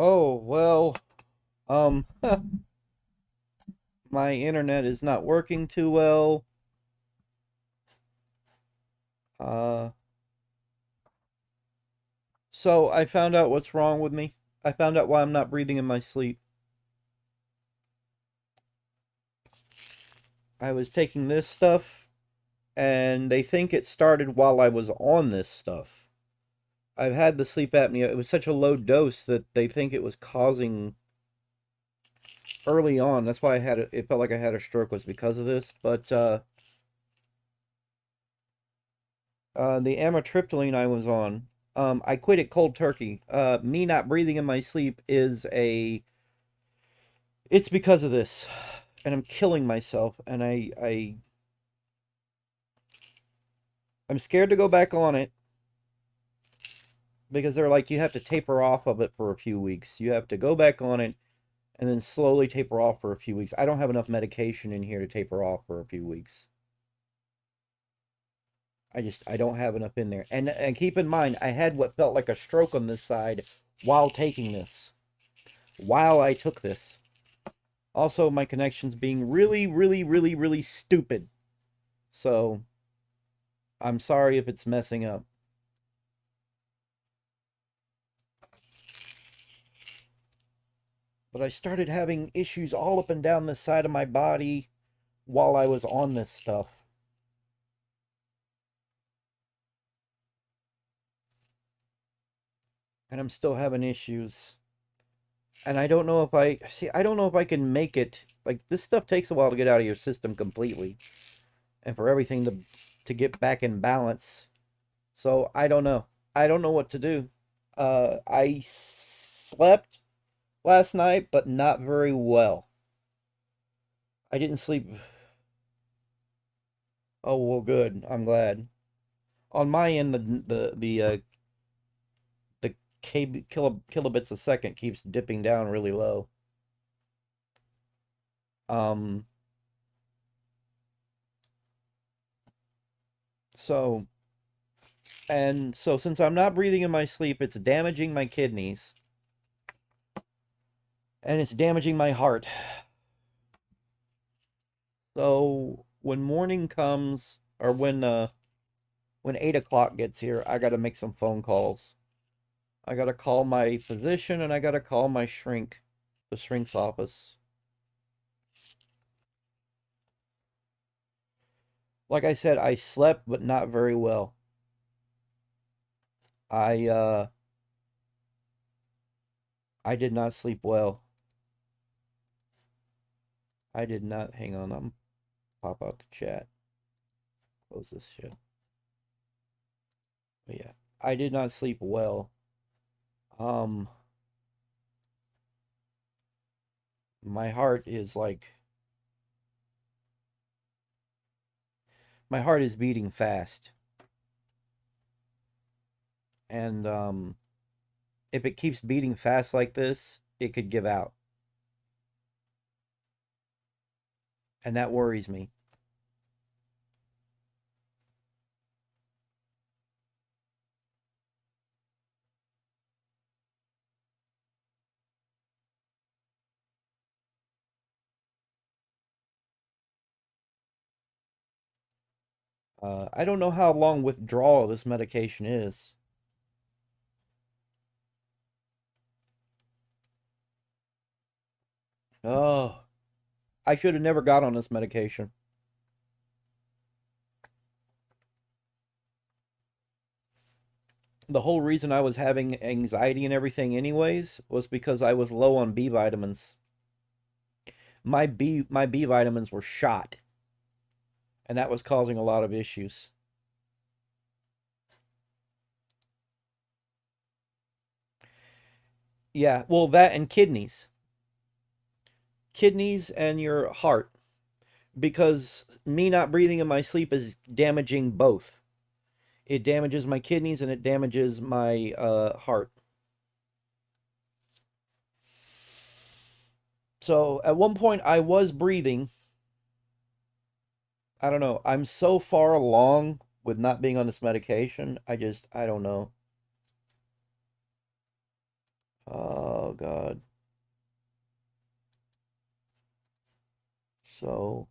Oh, well, my internet is not working too well. Uh, so I found out what's wrong with me. I found out why I'm not breathing in my sleep. I was taking this stuff, and they think it started while I was on this stuff. I've had the sleep apnea. It was such a low dose that they think it was causing early on. That's why it felt like I had a stroke was because of this. But the amitriptyline I was on, I quit it cold turkey. Me not breathing in my sleep it's because of this, and I'm killing myself, and I'm scared to go back on it because they're like, you have to taper off of it for a few weeks. You have to go back on it and then slowly taper off for a few weeks. I don't have enough medication in here to taper off for a few weeks. I don't have enough in there. And keep in mind, I had what felt like a stroke on this side while taking this. While I took this. Also, my connection's being really, really, really, really stupid. So, I'm sorry if it's messing up. But I started having issues all up and down the side of my body while I was on this stuff. And I'm still having issues. And I don't know if I don't know if I can make it. Like, this stuff takes a while to get out of your system completely. And for everything to get back in balance. So I don't know. I don't know what to do. I slept last night, but not very well. I didn't sleep. Oh well, good. I'm glad. On my end, the kilobits a second keeps dipping down really low. Um, so so since I'm not breathing in my sleep, it's damaging my kidneys and it's damaging my heart. So when morning comes, or when 8 o'clock gets here, I gotta make some phone calls. I gotta call my physician and I gotta call my shrink, the shrink's office. Like I said, I slept but not very well. I uh I did not sleep well. I did not. Hang on, I'm pop out the chat. Close this shit. But yeah, I did not sleep well. Um, my heart is like my heart is beating fast, and if it keeps beating fast like this, it could give out, and that worries me. I don't know how long withdrawal this medication is. Oh, I should have never got on this medication. The whole reason I was having anxiety and everything anyways was because I was low on B vitamins. My B vitamins were shot, and that was causing a lot of issues. Yeah, well, that and kidneys and your heart, because me not breathing in my sleep is damaging both. It damages my kidneys and it damages my heart. So at one point I was breathing. I don't know. I'm so far along with not being on this medication. I don't know. Oh God. So,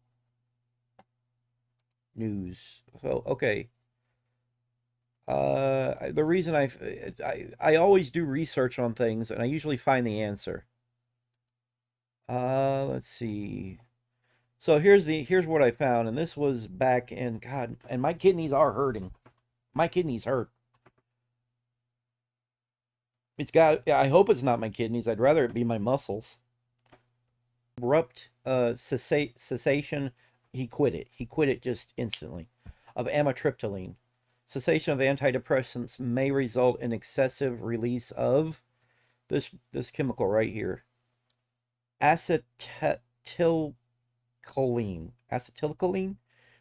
news. So, okay. The reason I always do research on things, and I usually find the answer. Let's see. So here's what I found, and this was back in God, and my kidneys are hurting. My kidneys hurt. It's got. I hope it's not my kidneys. I'd rather it be my muscles. Abrupt cessation. He quit it. He quit it just instantly. Of amitriptyline. Cessation of antidepressants may result in excessive release of this chemical right here, acetylcholine,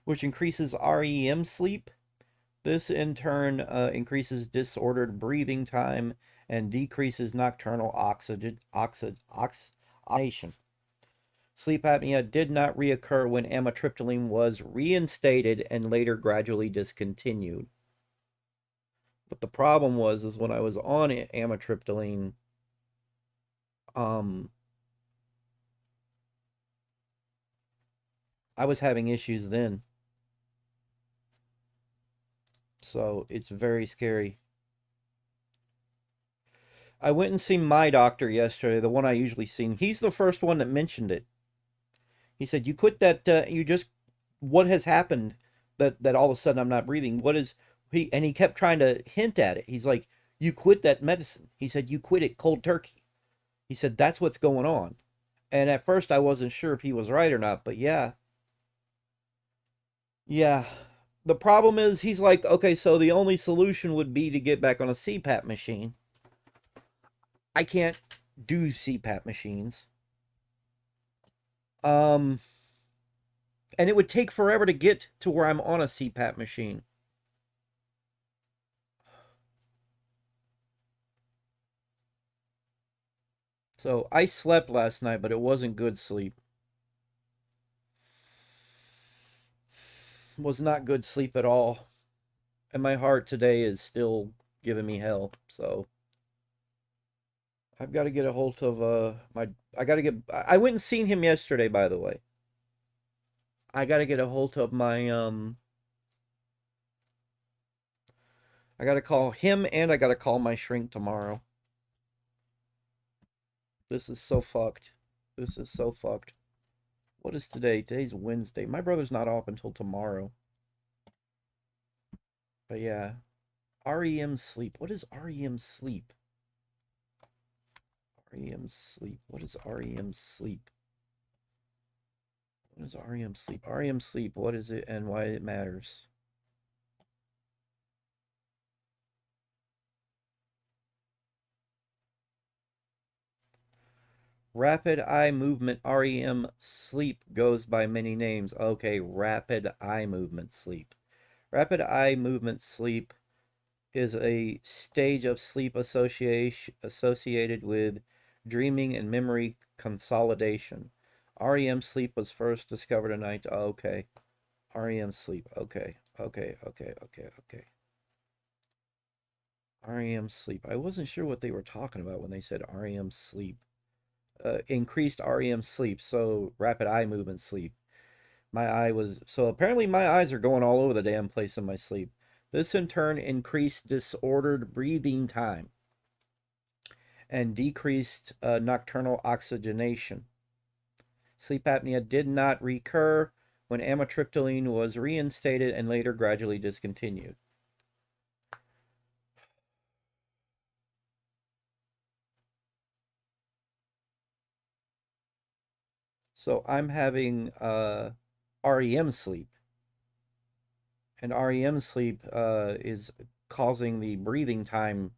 which increases REM sleep. This in turn increases disordered breathing time and decreases nocturnal oxygenation. Sleep apnea did not reoccur when amitriptyline was reinstated and later gradually discontinued. But the problem was is when I was on amitriptyline, I was having issues then. So it's very scary. I went and seen my doctor yesterday, the one I usually see. He's the first one that mentioned it. He said, "You quit that. You just what has happened that all of a sudden I'm not breathing? What is he?" And he kept trying to hint at it. He's like, "You quit that medicine." He said, "You quit it cold turkey." He said, "That's what's going on." And at first I wasn't sure if he was right or not, but yeah, yeah. The problem is he's like, okay, so the only solution would be to get back on a CPAP machine. I can't do CPAP machines. And it would take forever to get to where I'm on a CPAP machine. So I slept last night, but it wasn't good sleep. It was not good sleep at all. And my heart today is still giving me hell. So I've got to get a hold of I went and seen him yesterday, by the way. I got to get a hold of my I got to call him and I got to call my shrink tomorrow. This is so fucked. This is so fucked. What is today? Today's Wednesday. My brother's not off until tomorrow. But yeah. REM sleep. What is REM sleep? REM sleep. What is REM sleep? What is REM sleep? REM sleep. What is it and why it matters? Rapid eye movement REM sleep goes by many names. Okay, rapid eye movement sleep. Rapid eye movement sleep is a stage of sleep associated with dreaming and memory consolidation. REM sleep was first discovered in 19. Okay. REM sleep. Okay. Okay. Okay. Okay. Okay. REM sleep. I wasn't sure what they were talking about when they said REM sleep. Increased REM sleep, so rapid eye movement sleep. So apparently my eyes are going all over the damn place in my sleep. This in turn increased disordered breathing time and decreased nocturnal oxygenation. Sleep apnea did not recur when amitriptyline was reinstated and later gradually discontinued. So I'm having REM sleep, and REM sleep is causing the breathing time,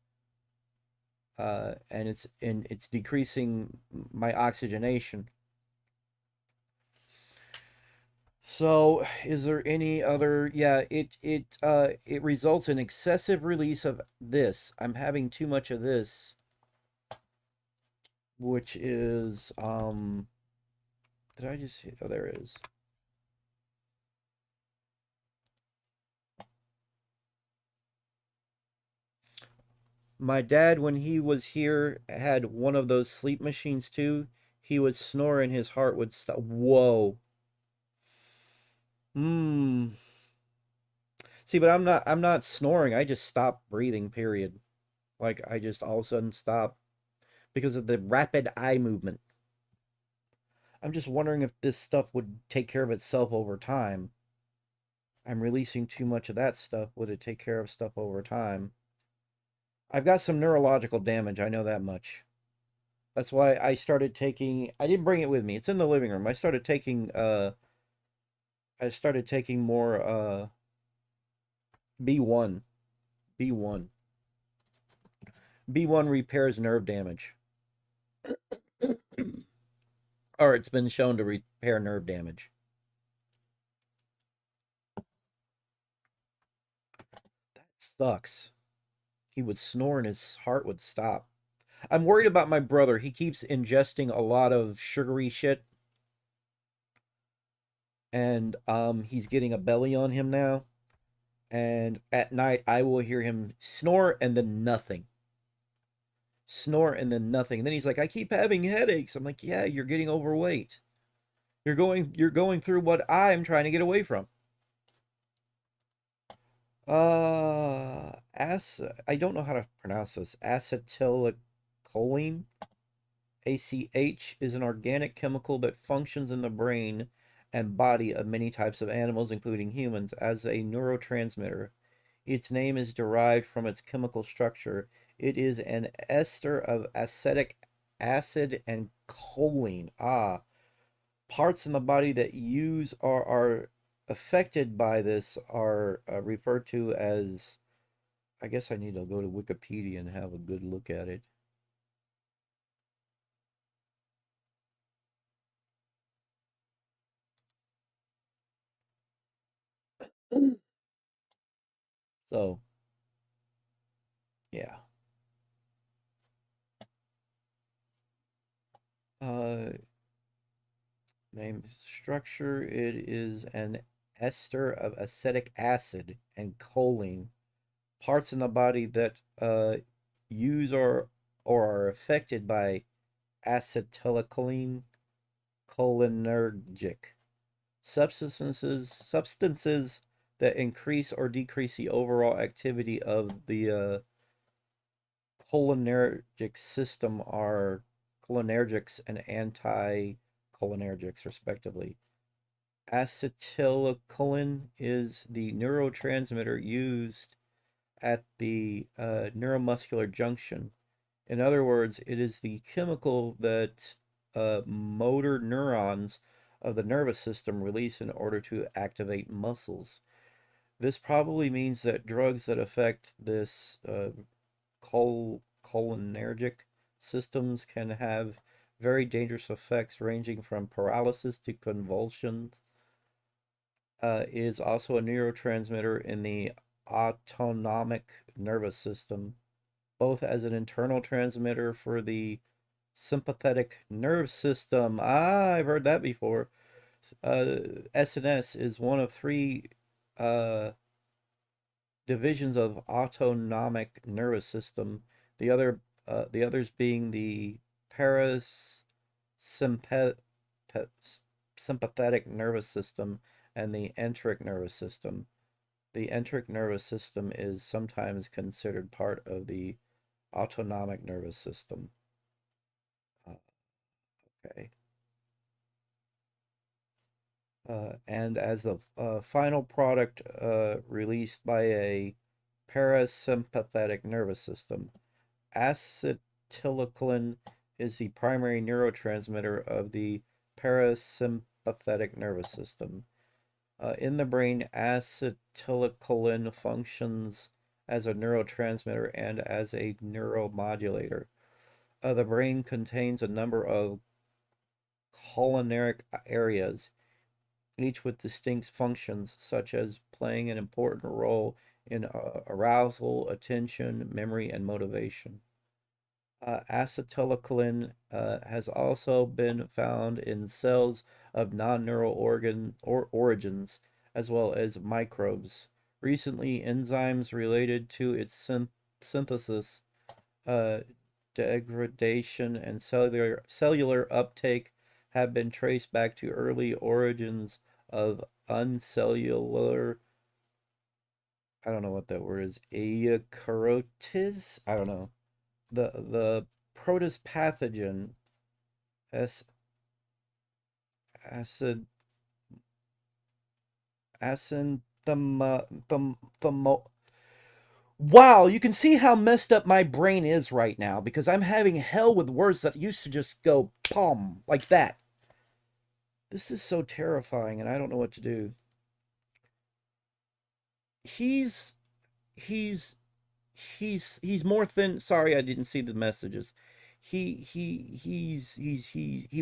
and it's decreasing my oxygenation. So, is there any other? Yeah, it results in excessive release of this. I'm having too much of this, which is did I just hit? Oh, there it is. My dad, when he was here, had one of those sleep machines too. He would snore and his heart would stop. Whoa. Hmm. See, but I'm not snoring. I just stop breathing, period. Like I just all of a sudden stop because of the rapid eye movement. I'm just wondering if this stuff would take care of itself over time. I'm releasing too much of that stuff. Would it take care of stuff over time? I've got some neurological damage. I know that much. That's why I started taking. I didn't bring it with me. It's in the living room. I started taking more B1. B1. B1 repairs nerve damage. Or it's been shown to repair nerve damage. That sucks. He would snore and his heart would stop. I'm worried about my brother. He keeps ingesting a lot of sugary shit, and he's getting a belly on him now. And at night I will hear him snore and then nothing. Snore and then nothing. And then he's like, I keep having headaches. I'm like, yeah, you're getting overweight. You're going through what I'm trying to get away from. I don't know how to pronounce this. Acetylcholine. ACH is an organic chemical that functions in the brain and body of many types of animals, including humans, as a neurotransmitter. Its name is derived from its chemical structure. It is an ester of acetic acid and choline. Parts in the body that use or are affected by this are referred to as. I guess I need to go to Wikipedia and have a good look at it. So, yeah. Uh, Name structure. It is an ester of acetic acid and choline. Parts in the body that use or are affected by acetylcholine cholinergic substances that increase or decrease the overall activity of the cholinergic system are cholinergics and anticholinergics, respectively. Acetylcholine is the neurotransmitter used at the neuromuscular junction. In other words, it is the chemical that motor neurons of the nervous system release in order to activate muscles. This probably means that drugs that affect this cholinergic systems can have very dangerous effects ranging from paralysis to convulsions. Is also a neurotransmitter in the autonomic nervous system, both as an internal transmitter for the sympathetic nerve system. I've heard that before. SNS is one of three uh, divisions of autonomic nervous system. The others being the parasympathetic nervous system and the enteric nervous system. The enteric nervous system is sometimes considered part of the autonomic nervous system. Uh, okay. And as the final product released by a parasympathetic nervous system, acetylcholine is the primary neurotransmitter of the parasympathetic nervous system. In the brain, acetylcholine functions as a neurotransmitter and as a neuromodulator. The brain contains a number of cholinergic areas, each with distinct functions, such as playing an important role in arousal, attention, memory, and motivation. Acetylcholine has also been found in cells of non-neural origins, as well as microbes. Recently, enzymes related to its synthesis uh, degradation and cellular uptake have been traced back to early origins of uncellular, I don't know what that word is, eukaryotes? I don't know. The protist pathogen S acid asymptom Wow, you can see how messed up my brain is right now because I'm having hell with words that used to just go pom like that. This is so terrifying and I don't know what to do. He's he's he's more thin. Sorry, I didn't see the messages. He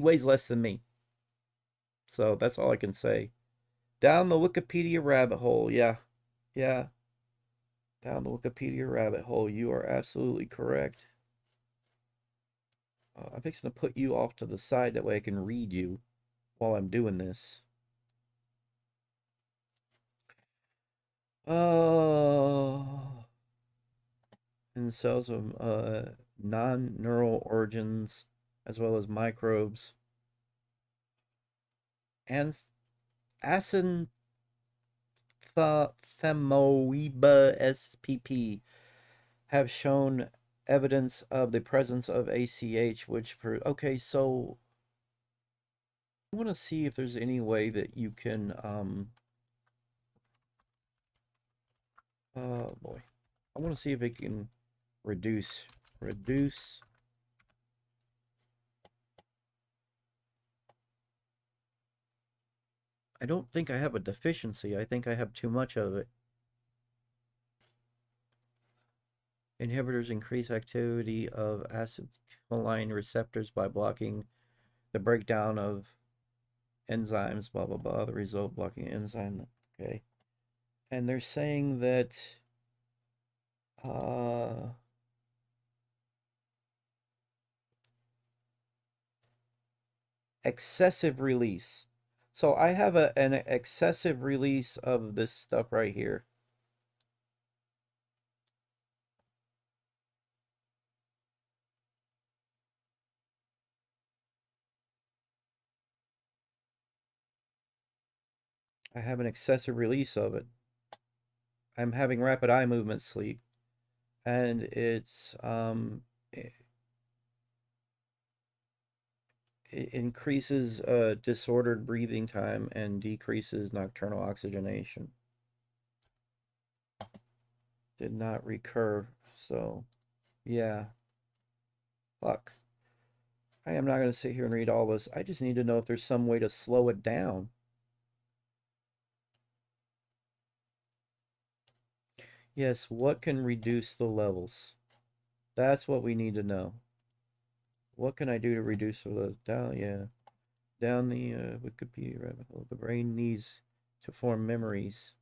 weighs less than me. So that's all I can say. Down the Wikipedia rabbit hole. Yeah. Yeah. Down the Wikipedia rabbit hole. You are absolutely correct. I'm fixing to put you off to the side that way I can read you while I'm doing this. Oh, in cells of non-neural origins as well as microbes and Asymphemoeba spp have shown evidence of the presence of ACH, which okay, so I want to see if there's any way that you can oh boy, I want to see if it can reduce. I don't think I have a deficiency. I think I have too much of it. Inhibitors increase activity of acetylcholine receptors by blocking the breakdown of enzymes, blah, blah, blah. The result blocking enzyme. Okay. And they're saying that uh, excessive release. So I have an excessive release of this stuff right here. I have an excessive release of it. I'm having rapid eye movement sleep, and it increases disordered breathing time and decreases nocturnal oxygenation. Did not recur, so yeah. Fuck. I am not going to sit here and read all this. I just need to know if there's some way to slow it down. Yes, what can reduce the levels? That's what we need to know. What can I do to reduce the levels? Down, yeah. Down the Wikipedia rabbit hole. The brain needs to form memories.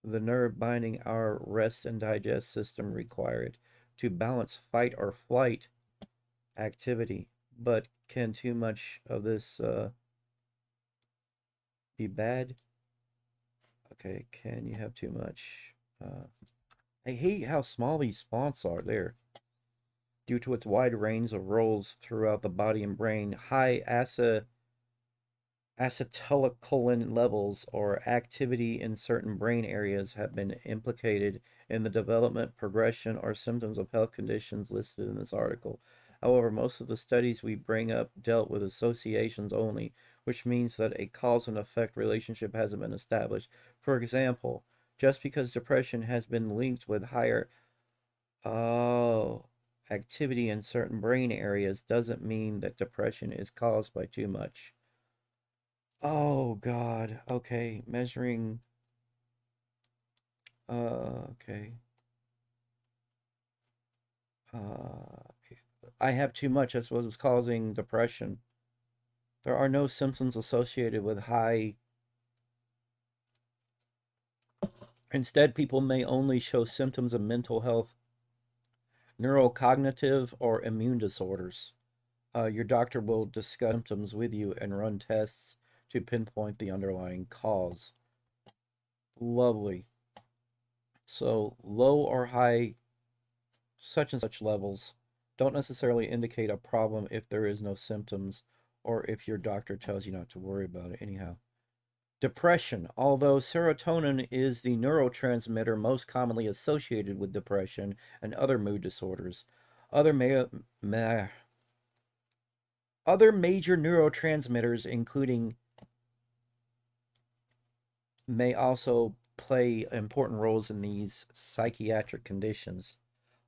The nerve binding our rest and digest system require it to balance fight or flight activity. But can too much of this be bad? Okay, can you have too much? I hate how small these fonts are there. Due to its wide range of roles throughout the body and brain, high acetylcholine levels or activity in certain brain areas have been implicated in the development, progression, or symptoms of health conditions listed in this article. However, most of the studies we bring up dealt with associations only, which means that a cause and effect relationship hasn't been established. For example, just because depression has been linked with higher oh, activity in certain brain areas doesn't mean that depression is caused by too much. Oh God. Okay, measuring. Okay. Uh, I have too much. That's what was causing depression. There are no symptoms associated with high. Instead, people may only show symptoms of mental health, neurocognitive, or immune disorders. Your doctor will discuss symptoms with you and run tests to pinpoint the underlying cause. Lovely. So, low or high such and such levels don't necessarily indicate a problem if there is no symptoms or if your doctor tells you not to worry about it. Anyhow, depression. Although serotonin is the neurotransmitter most commonly associated with depression and other mood disorders, other ma- other major neurotransmitters, including, may also play important roles in these psychiatric conditions.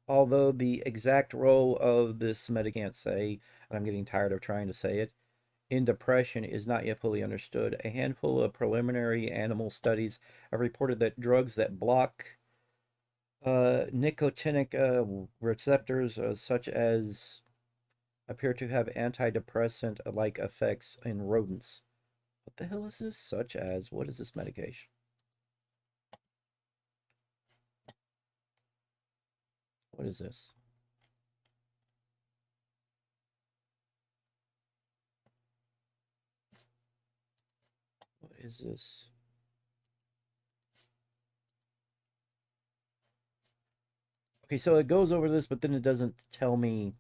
Although the exact role of this can't say, and I'm getting tired of trying to say it, in depression is not yet fully understood. A handful of preliminary animal studies have reported that drugs that block nicotinic receptors, such as appear to have antidepressant-like effects in rodents. What the hell is this? Such as, what is this medication? What is this? What is this? Okay, so it goes over this, but then it doesn't tell me.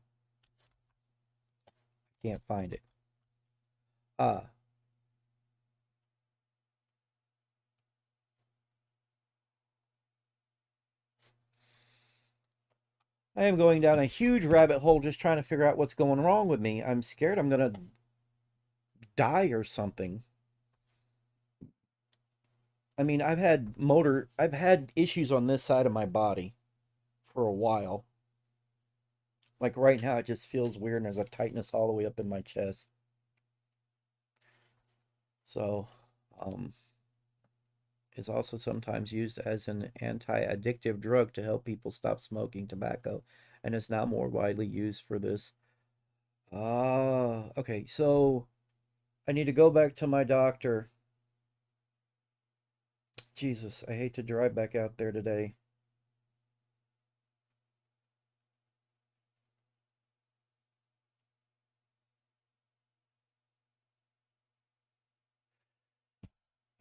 Can't find it. Ah, I am going down a huge rabbit hole just trying to figure out what's going wrong with me. I'm scared I'm gonna die or something. I mean, I've had issues on this side of my body for a while. Like right now, it just feels weird and there's a tightness all the way up in my chest. So, um, it's also sometimes used as an anti-addictive drug to help people stop smoking tobacco, and is now more widely used for this. Ah, okay. So I need to go back to my doctor. Jesus, I hate to drive back out there today.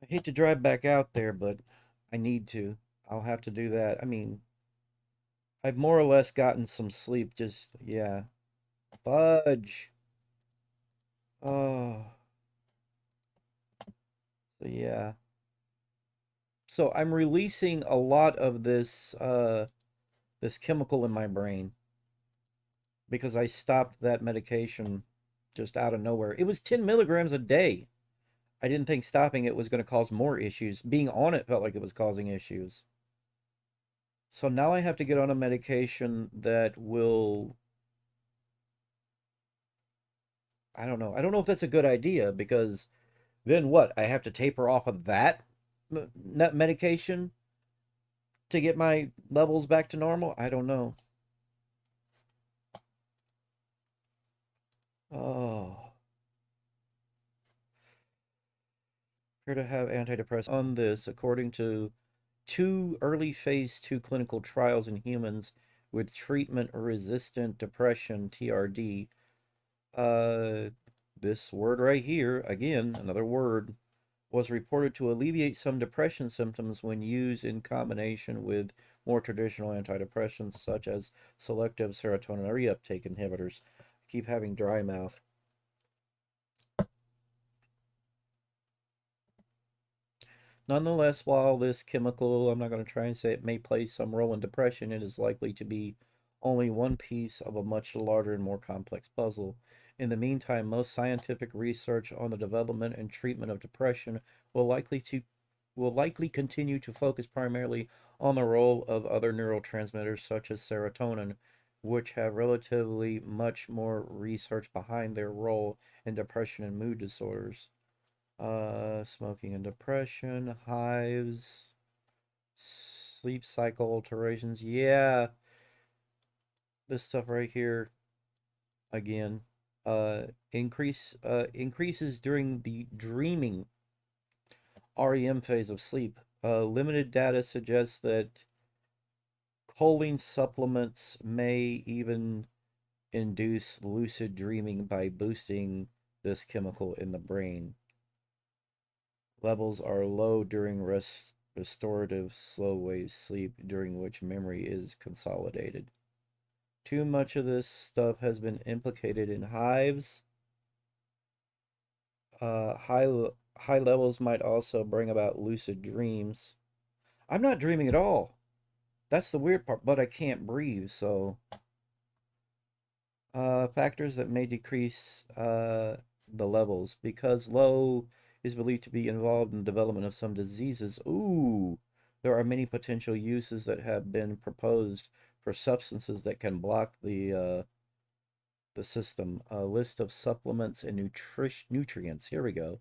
I hate to drive back out there, but I need to. I'll have to do that. I mean, I've more or less gotten some sleep. Just, yeah. Fudge. Oh, so yeah. So I'm releasing a lot of this chemical in my brain because I stopped that medication just out of nowhere. It was 10 milligrams a day. I didn't think stopping it was going to cause more issues. Being on it felt like it was causing issues. So now I have to get on a medication that will, I don't know. I don't know if that's a good idea because then what? I have to taper off of that medication to get my levels back to normal? I don't know. Oh, appear to have antidepressant on this, according to two early phase 2 clinical trials in humans with treatment-resistant depression, TRD. Uh, this word right here, again, another word, was reported to alleviate some depression symptoms when used in combination with more traditional antidepressants such as selective serotonin reuptake inhibitors. I keep having dry mouth. Nonetheless, while this chemical, I'm not going to try and say it, may play some role in depression, it is likely to be only one piece of a much larger and more complex puzzle. In the meantime, most scientific research on the development and treatment of depression will likely to will likely continue to focus primarily on the role of other neurotransmitters such as serotonin, which have relatively much more research behind their role in depression and mood disorders. Smoking and depression, hives, sleep cycle alterations. Yeah, this stuff right here again. Increases during the dreaming REM phase of sleep. Limited data suggests that choline supplements may even induce lucid dreaming by boosting this chemical in the brain. Levels are low during restorative slow wave sleep, during which memory is consolidated. Too much of this stuff has been implicated in hives. High levels might also bring about lucid dreams. I'm not dreaming at all. That's the weird part, but I can't breathe, so factors that may decrease the levels because low is believed to be involved in the development of some diseases. Ooh, there are many potential uses that have been proposed for substances that can block the system. A list of supplements and nutrients. Here we go.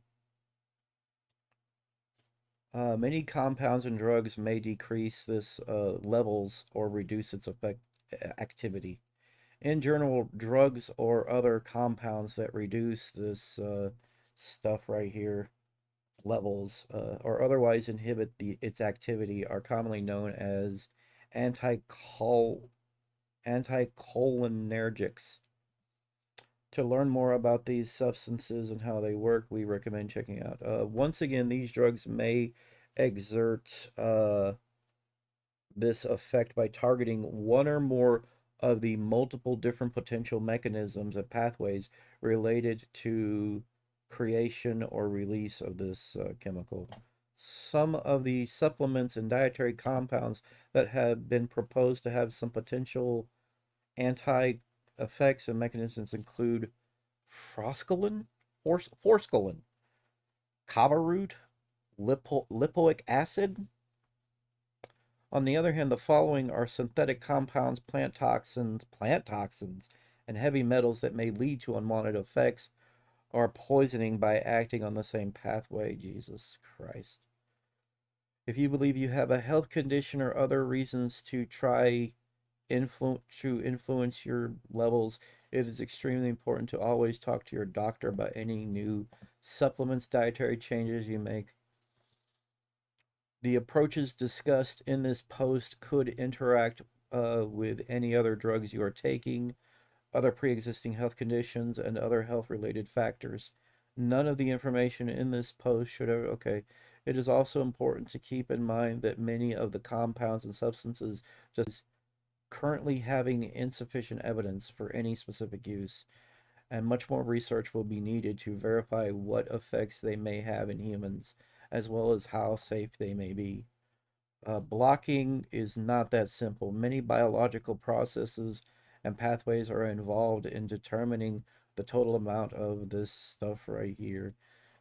Many compounds and drugs may decrease this levels or reduce its activity. In general, drugs or other compounds that reduce this stuff right here levels or otherwise inhibit its activity are commonly known as antichol anticholinergics. To learn more about these substances and how they work, we recommend checking out. Once again, these drugs may exert this effect by targeting one or more of the multiple different potential mechanisms and pathways related to creation or release of this chemical. Some of the supplements and dietary compounds that have been proposed to have some potential anti effects and mechanisms include froscolin, forskolin, kava root, lipoic acid. On the other hand, the following are synthetic compounds, plant toxins, and heavy metals that may lead to unwanted effects or poisoning by acting on the same pathway. Jesus Christ. If you believe you have a health condition or other reasons to influence your levels, it is extremely important to always talk to your doctor about any new supplements, dietary changes you make. The approaches discussed in this post could interact with any other drugs you are taking, other pre existing health conditions, and other health related factors. None of the information in this post should ever. Okay. It is also important to keep in mind that many of the compounds and substances just currently having insufficient evidence for any specific use, and much more research will be needed to verify what effects they may have in humans, as well as how safe they may be. Blocking is not that simple. Many biological processes and pathways are involved in determining the total amount of this stuff right here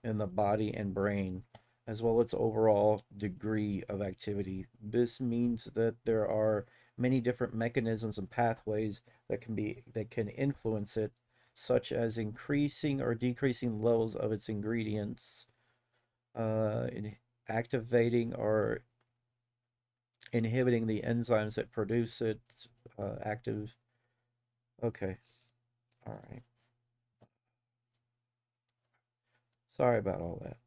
in the body and brain, as well as overall degree of activity. This means that there are many different mechanisms and pathways that can influence it, such as increasing or decreasing levels of its ingredients, in activating or inhibiting the enzymes that produce it, active. Okay, all right. Sorry about all that.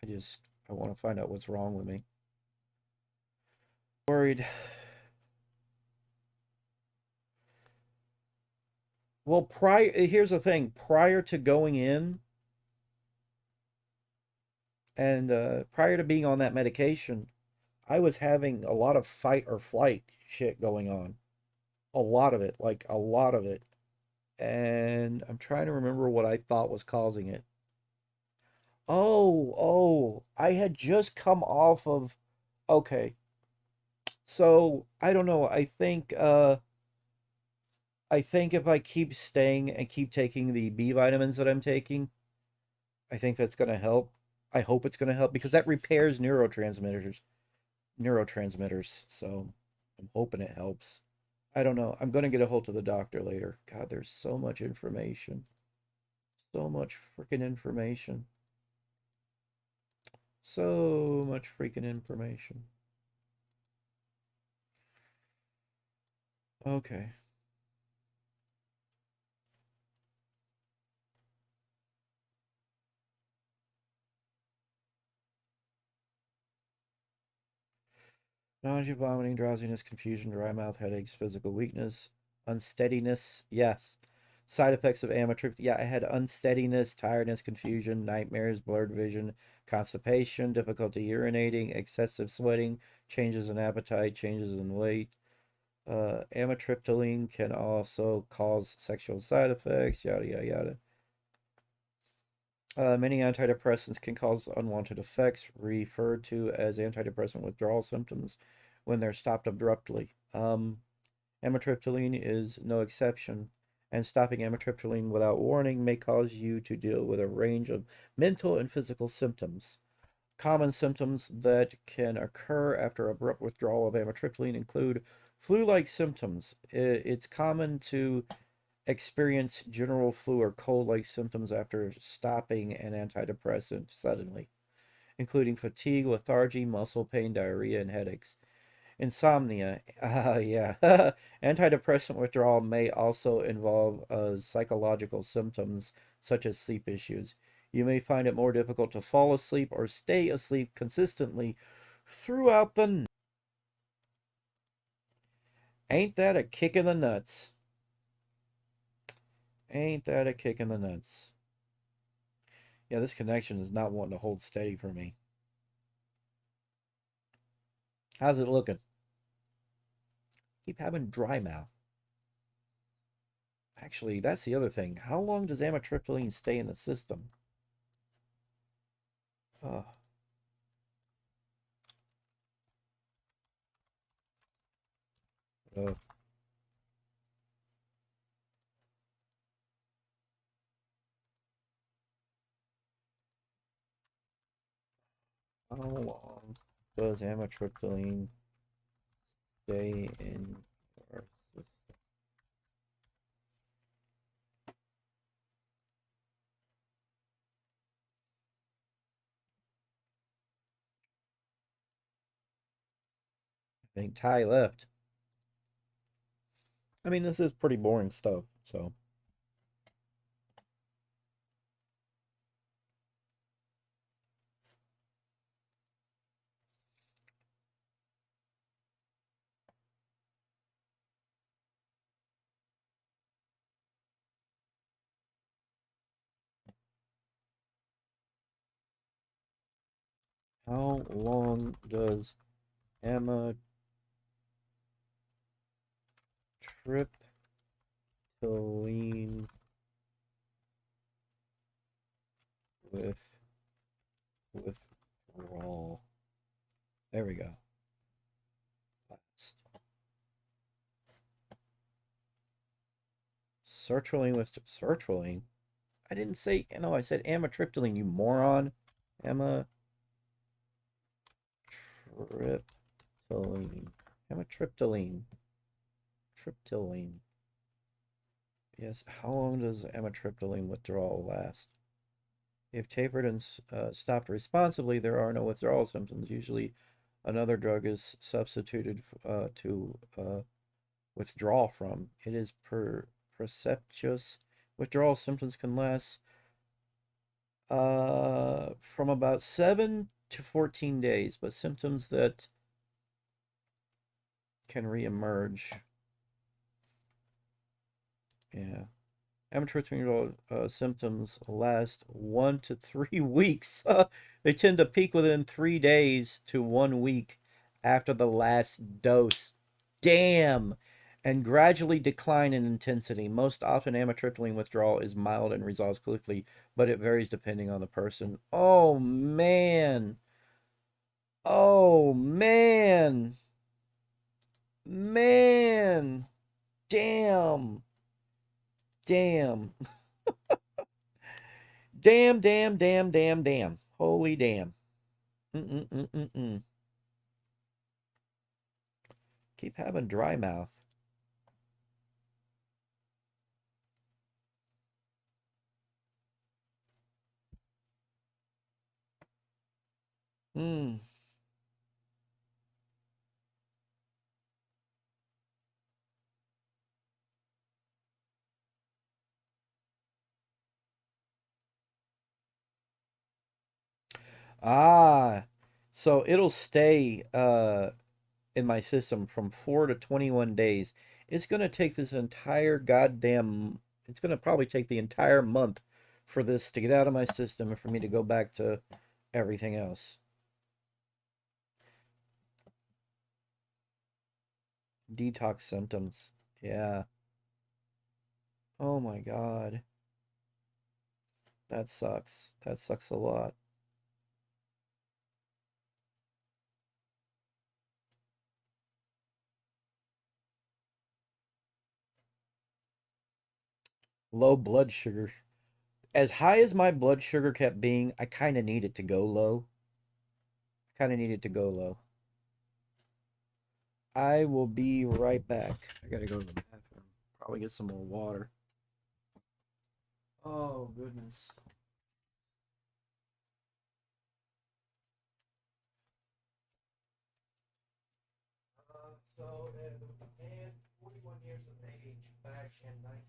I want to find out what's wrong with me. Worried. Well, here's the thing. Prior to going in and prior to being on that medication, I was having a lot of fight or flight shit going on. A lot of it, like a lot of it. And I'm trying to remember what I thought was causing it. I had just come off of okay. So, I don't know. I think if I keep staying and keep taking the B vitamins that I'm taking, I think that's going to help. I hope it's going to help because that repairs neurotransmitters. So, I'm hoping it helps. I don't know. I'm going to get a hold of the doctor later. God, there's so much information. So much freaking information. So much freaking information. Okay. Nausea, vomiting, drowsiness, confusion, dry mouth, headaches, physical weakness, unsteadiness. Yes. Side effects of amitriptyline. Yeah, I had unsteadiness, tiredness, confusion, nightmares, blurred vision, constipation, difficulty urinating, excessive sweating, changes in appetite, changes in weight, Amitriptyline can also cause sexual side effects, yada, yada, yada. Many antidepressants can cause unwanted effects, referred to as antidepressant withdrawal symptoms when they're stopped abruptly. Amitriptyline is no exception, and stopping amitriptyline without warning may cause you to deal with a range of mental and physical symptoms. Common symptoms that can occur after abrupt withdrawal of amitriptyline include flu-like symptoms. It's common to experience general flu or cold-like symptoms after stopping an antidepressant suddenly, including fatigue, lethargy, muscle pain, diarrhea, and headaches. Insomnia. Yeah. Antidepressant withdrawal may also involve psychological symptoms such as sleep issues. You may find it more difficult to fall asleep or stay asleep consistently throughout the night. Ain't that a kick in the nuts? Ain't that a kick in the nuts? Yeah, this connection is not wanting to hold steady for me. How's it looking? Keep having dry mouth. Actually, that's the other thing. How long does amitriptyline stay in the system? Oh, uh, how long does amitriptyline stay in your system? I think Ty left. I mean, this is pretty boring stuff, so. How long does amitriptyline with withdrawal? There we go. Last. Sertraline with sertraline. I didn't say, no, I said amitriptyline, you moron. Amitriptyline. Amitriptyline. Triptyline. Yes, how long does amitriptyline withdrawal last? If tapered and stopped responsibly, there are no withdrawal symptoms. Usually, another drug is substituted to withdraw from. It is precipitous. Withdrawal symptoms can last from about 7 to 14 days, but symptoms that can reemerge. Yeah. Amitriptyline symptoms last 1 to 3 weeks. They tend to peak within 3 days to 1 week after the last dose. Damn! And gradually decline in intensity. Most often, amitriptyline withdrawal is mild and resolves quickly, but it varies depending on the person. Oh, man! Oh, man! Man! Damn! Damn! Damn, damn, damn, damn, damn. Holy damn. Mm-mm-mm-mm-mm. Keep having dry mouth. Hmm. Ah. So it'll stay in my system from 4 to 21 days. It's gonna take this entire goddamn it's gonna probably take the entire month for this to get out of my system and for me to go back to everything else. Detox symptoms. Yeah. Oh my God. That sucks. That sucks a lot. Low blood sugar. As high as my blood sugar kept being, I kind of needed to go low. Kind of needed to go low. I will be right back. I gotta go to the bathroom. Probably get some more water. Oh, goodness. So, and 41 years of age back in 19.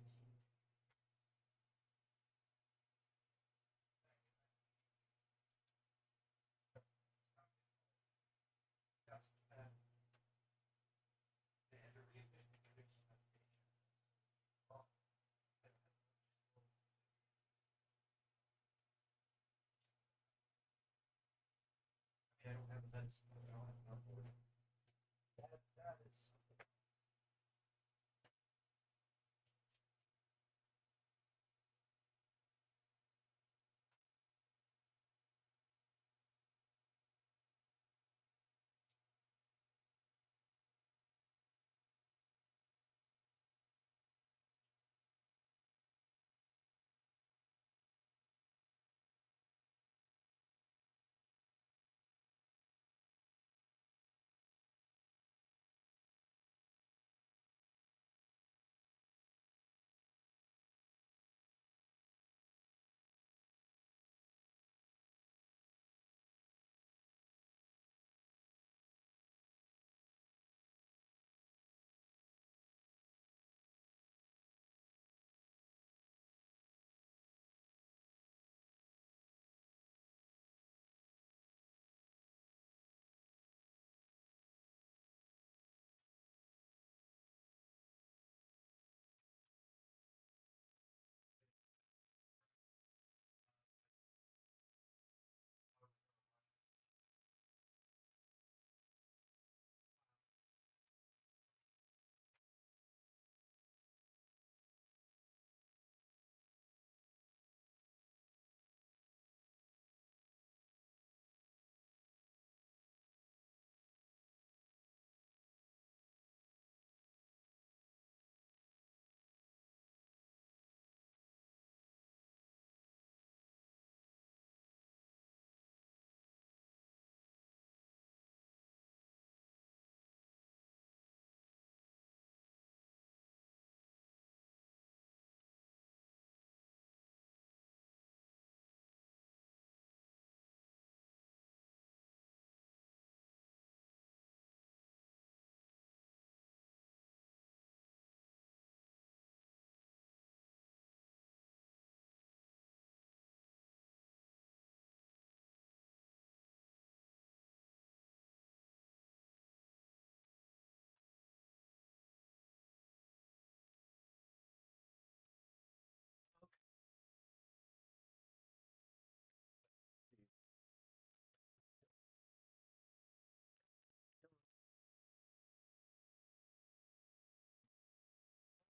I don't have a medicine. I don't have enough for it. That is.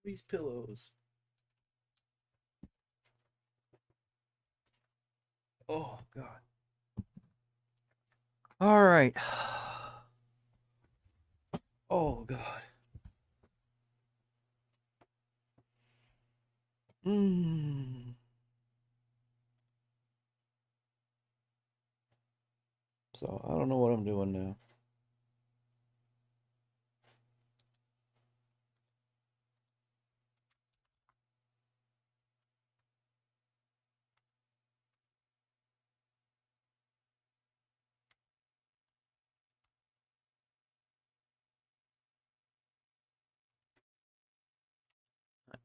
These pillows. Oh, God. All right. Oh, God. Mm. So, I don't know what I'm doing now.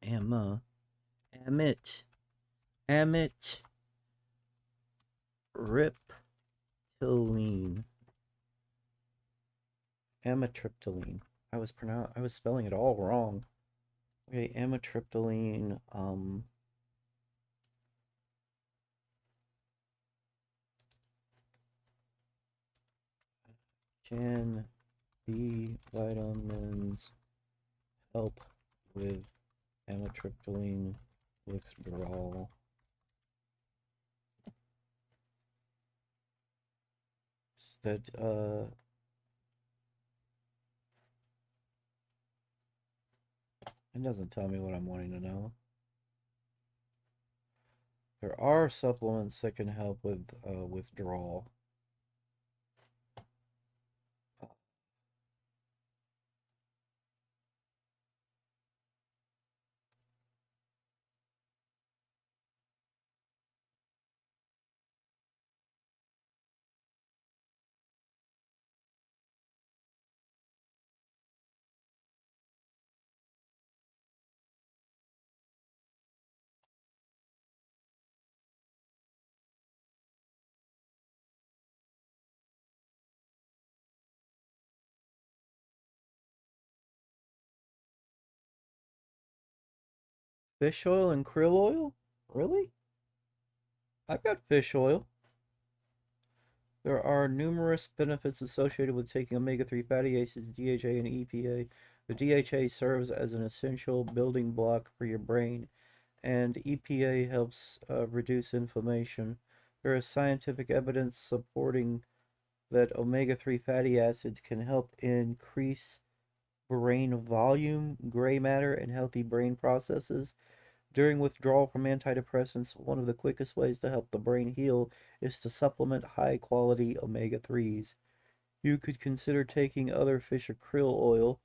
Emma. Amit. Amit. Riptyline. Amitriptyline. I was spelling it all wrong. Okay, amitriptyline, can be vitamins help with amitriptyline withdrawal. That it doesn't tell me what I'm wanting to know. There are supplements that can help with withdrawal. Fish oil and krill oil? Really? I've got fish oil. There are numerous benefits associated with taking omega-3 fatty acids, DHA, and EPA. The DHA serves as an essential building block for your brain, and EPA helps reduce inflammation. There is scientific evidence supporting that omega-3 fatty acids can help increase brain volume, gray matter, and healthy brain processes. During withdrawal from antidepressants, one of the quickest ways to help the brain heal is to supplement high quality omega 3s. You could consider taking other fish or krill oil.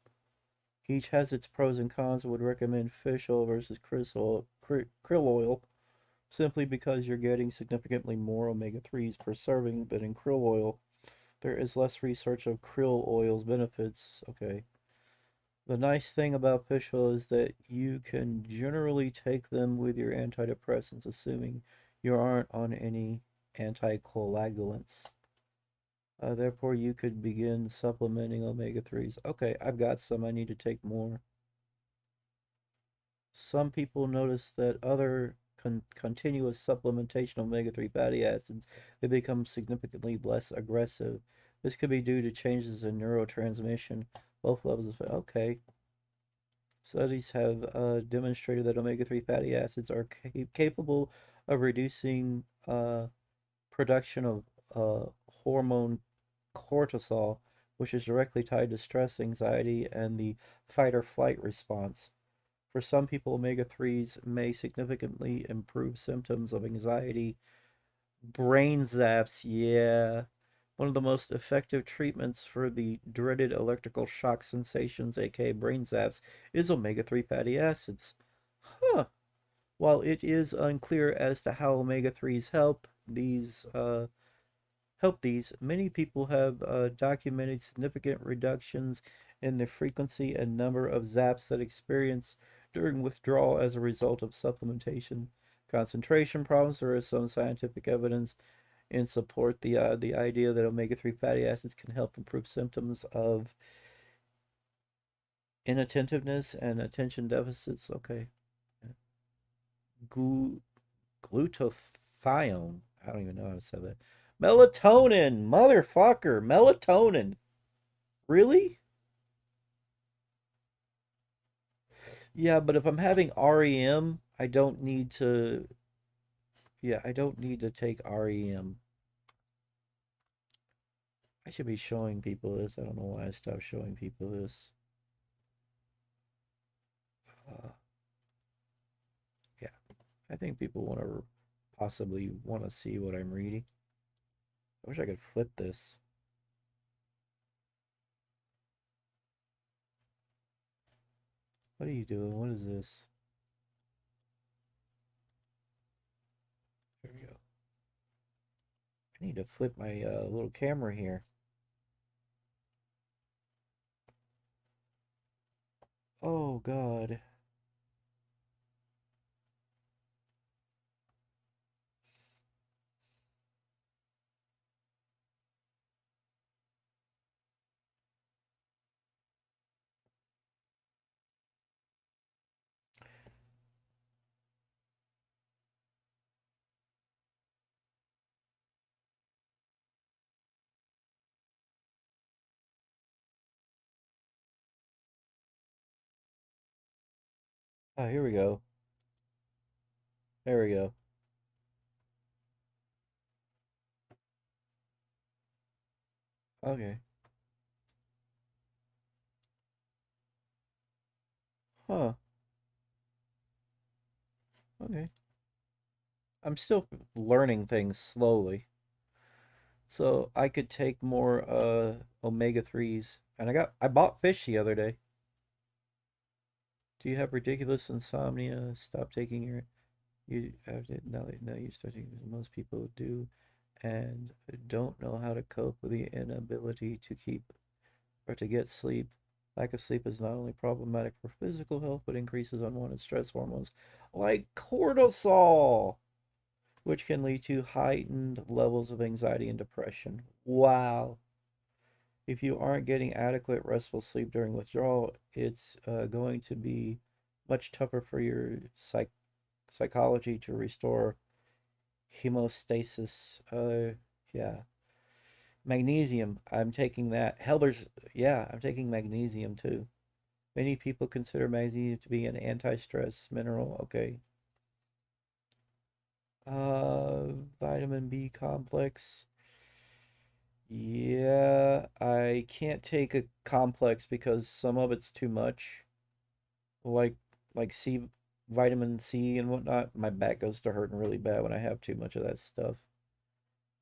Each has its pros and cons. I would recommend fish oil versus krill oil simply because you're getting significantly more omega 3s per serving than in krill oil. There is less research of krill oil's benefits. Okay. The nice thing about fish oil is that you can generally take them with your antidepressants, assuming you aren't on any anticoagulants. Therefore, you could begin supplementing omega 3s. Okay, I've got some. I need to take more. Some people notice that other continuous supplementation of omega 3 fatty acids, they become significantly less aggressive. This could be due to changes in neurotransmission, both levels of. Okay. Studies have demonstrated that omega-3 fatty acids are capable of reducing production of hormone cortisol, which is directly tied to stress, anxiety, and the fight or flight response. For some people, omega-3s may significantly improve symptoms of anxiety. Brain zaps, yeah. One of the most effective treatments for the dreaded electrical shock sensations, aka brain zaps, is omega-3 fatty acids. Huh. While it is unclear as to how omega-3s help these, many people have documented significant reductions in the frequency and number of zaps that experience during withdrawal as a result of supplementation. Concentration problems. There is some scientific evidence and support the idea that omega-3 fatty acids can help improve symptoms of inattentiveness and attention deficits. Okay. Glu- Glutathione. I don't even know how to say that. Melatonin, motherfucker, melatonin. Really? Yeah, but if I'm having REM, I don't need to. Yeah, I don't need to take REM. I should be showing people this. I don't know why I stopped showing people this. Uh, yeah, I think people want to possibly want to see what I'm reading. I wish I could flip this. What are you doing? What is this? There we go. I need to flip my little camera here. Oh God. Oh, here we go. There we go. Okay. Huh. Okay. I'm still learning things slowly. So I could take more omega 3s. And I bought fish the other day. Do you have ridiculous insomnia? Stop taking your you have to now you start taking most people do and don't know how to cope with the inability to keep or to get sleep. Lack of sleep is not only problematic for physical health, but increases unwanted stress hormones like cortisol, which can lead to heightened levels of anxiety and depression. Wow. If you aren't getting adequate restful sleep during withdrawal, it's going to be much tougher for your psychology to restore hemostasis. Yeah. Magnesium. I'm taking that. Helder's. Yeah, I'm taking magnesium too. Many people consider magnesium to be an anti-stress mineral. Okay. Uh, Vitamin B complex. Yeah, I can't take a complex because some of it's too much. Like like vitamin C and whatnot. My back goes to hurting really bad when I have too much of that stuff.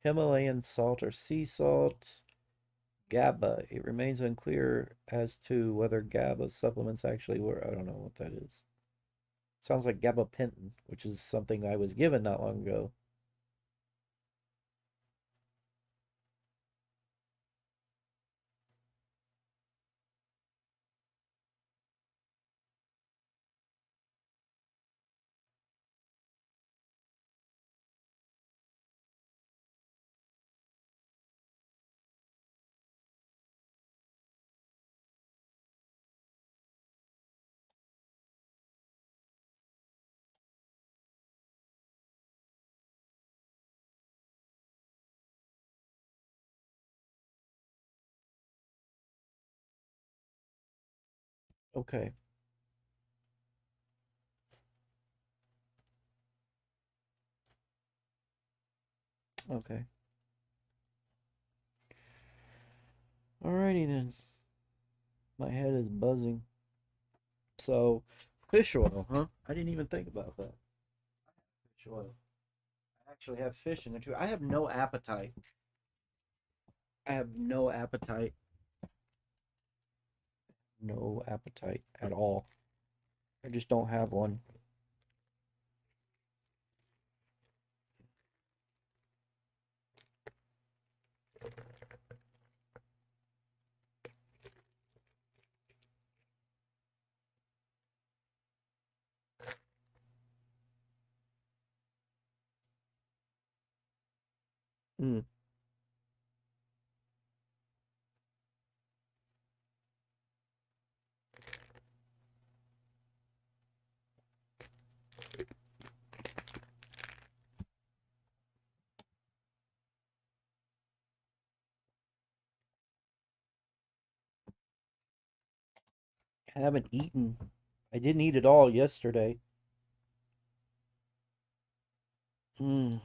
Himalayan salt or sea salt. GABA. It remains unclear as to whether GABA supplements actually work. I don't know what that is. Sounds like gabapentin, which is something I was given not long ago. Okay, okay. Alrighty then. My head is buzzing. So, fish oil, huh? I didn't even think about that. Fish oil. I actually have fish in there too. I have no appetite. I have no appetite. No appetite at all. I just don't have one. Mm. I haven't eaten. I didn't eat at all yesterday. Mm.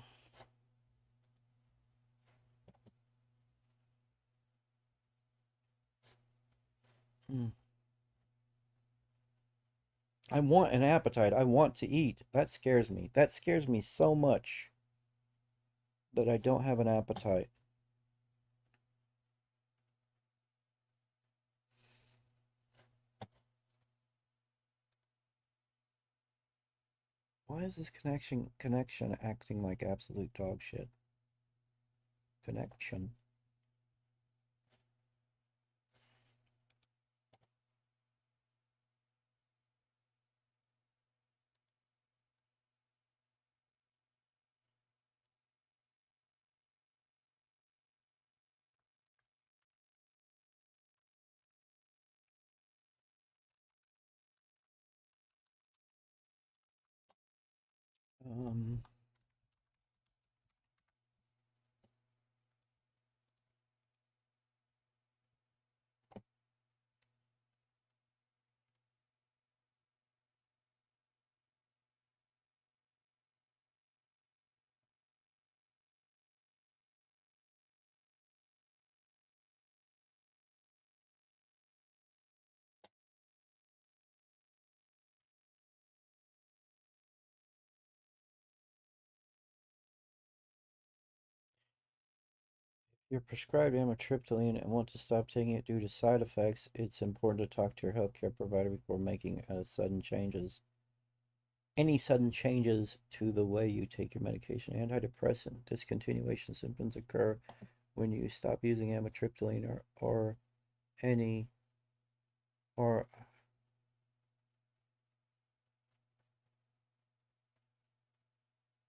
Mm. I want an appetite. I want to eat. That scares me. That scares me so much that I don't have an appetite. Why is this connection acting like absolute dog shit? Connection. Um, you're prescribed amitriptyline and want to stop taking it due to side effects, it's important to talk to your healthcare provider before making any sudden changes to the way you take your medication. Antidepressant discontinuation symptoms occur when you stop using amitriptyline or any or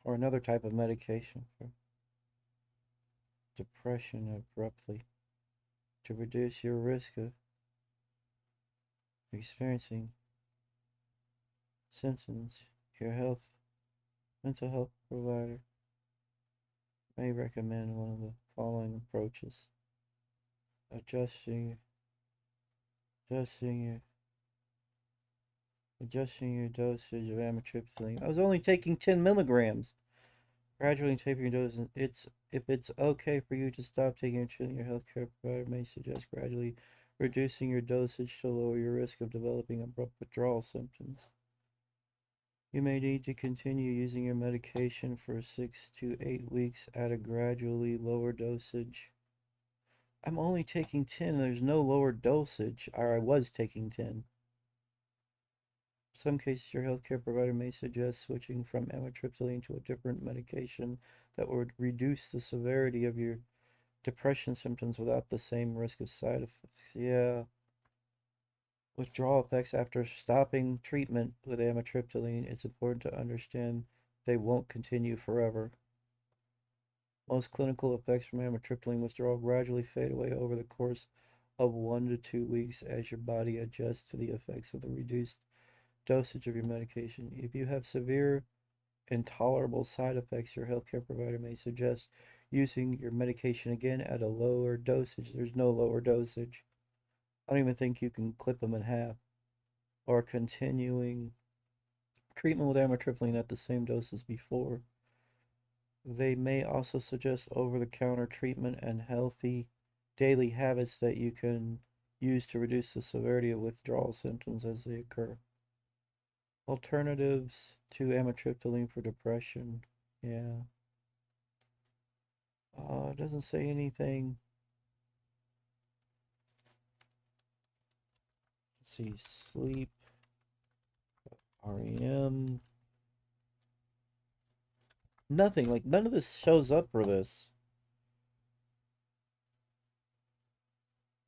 or another type of medication for depression abruptly. To reduce your risk of experiencing symptoms, your mental health provider may recommend one of the following approaches. Adjusting adjusting your adjusting your dosage of amitriptyline. I was only taking 10 milligrams. Gradually tapering your dose. If it's okay for you to stop taking amitriptyline, your healthcare provider may suggest gradually reducing your dosage to lower your risk of developing abrupt withdrawal symptoms. You may need to continue using your medication for 6 to 8 weeks at a gradually lower dosage. I'm only taking 10. There's no lower dosage, or I was taking 10. In some cases, your healthcare provider may suggest switching from amitriptyline to a different medication that would reduce the severity of your depression symptoms without the same risk of side effects. Yeah. Withdrawal effects after stopping treatment with amitriptyline, it's important to understand they won't continue forever. Most clinical effects from amitriptyline withdrawal gradually fade away over the course of 1 to 2 weeks as your body adjusts to the effects of the reduced dosage of your medication. If you have severe, intolerable side effects, your healthcare provider may suggest using your medication again at a lower dosage. There's no lower dosage. I don't even think you can clip them in half. Or continuing treatment with amitriptyline at the same dose as before. They may also suggest over-the-counter treatment and healthy daily habits that you can use to reduce the severity of withdrawal symptoms as they occur. Alternatives to amitriptyline for depression. Yeah. It doesn't say anything. Let's see. Sleep. REM. Nothing. Like, none of this shows up for this.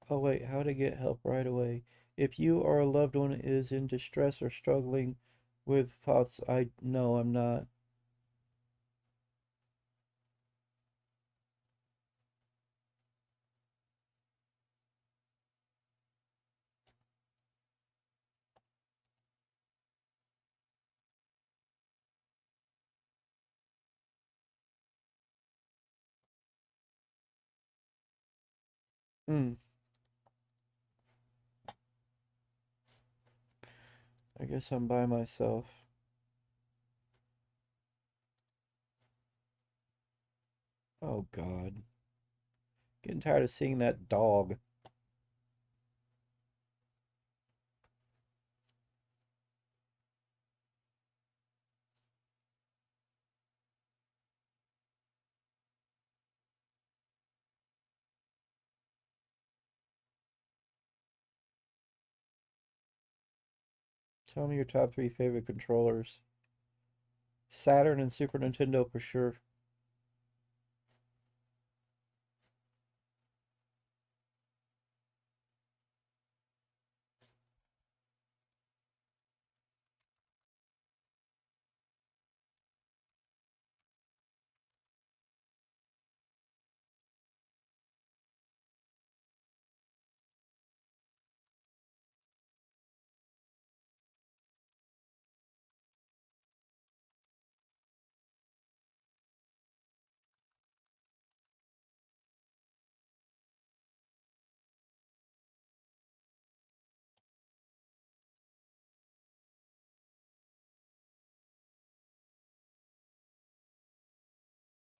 Oh, wait. How to get help right away. If you or a loved one is in distress or struggling with thoughts, no, I'm not. Hmm. I guess I'm by myself. Oh, God. Getting tired of seeing that dog. Tell me your top three favorite controllers. Saturn and Super Nintendo for sure.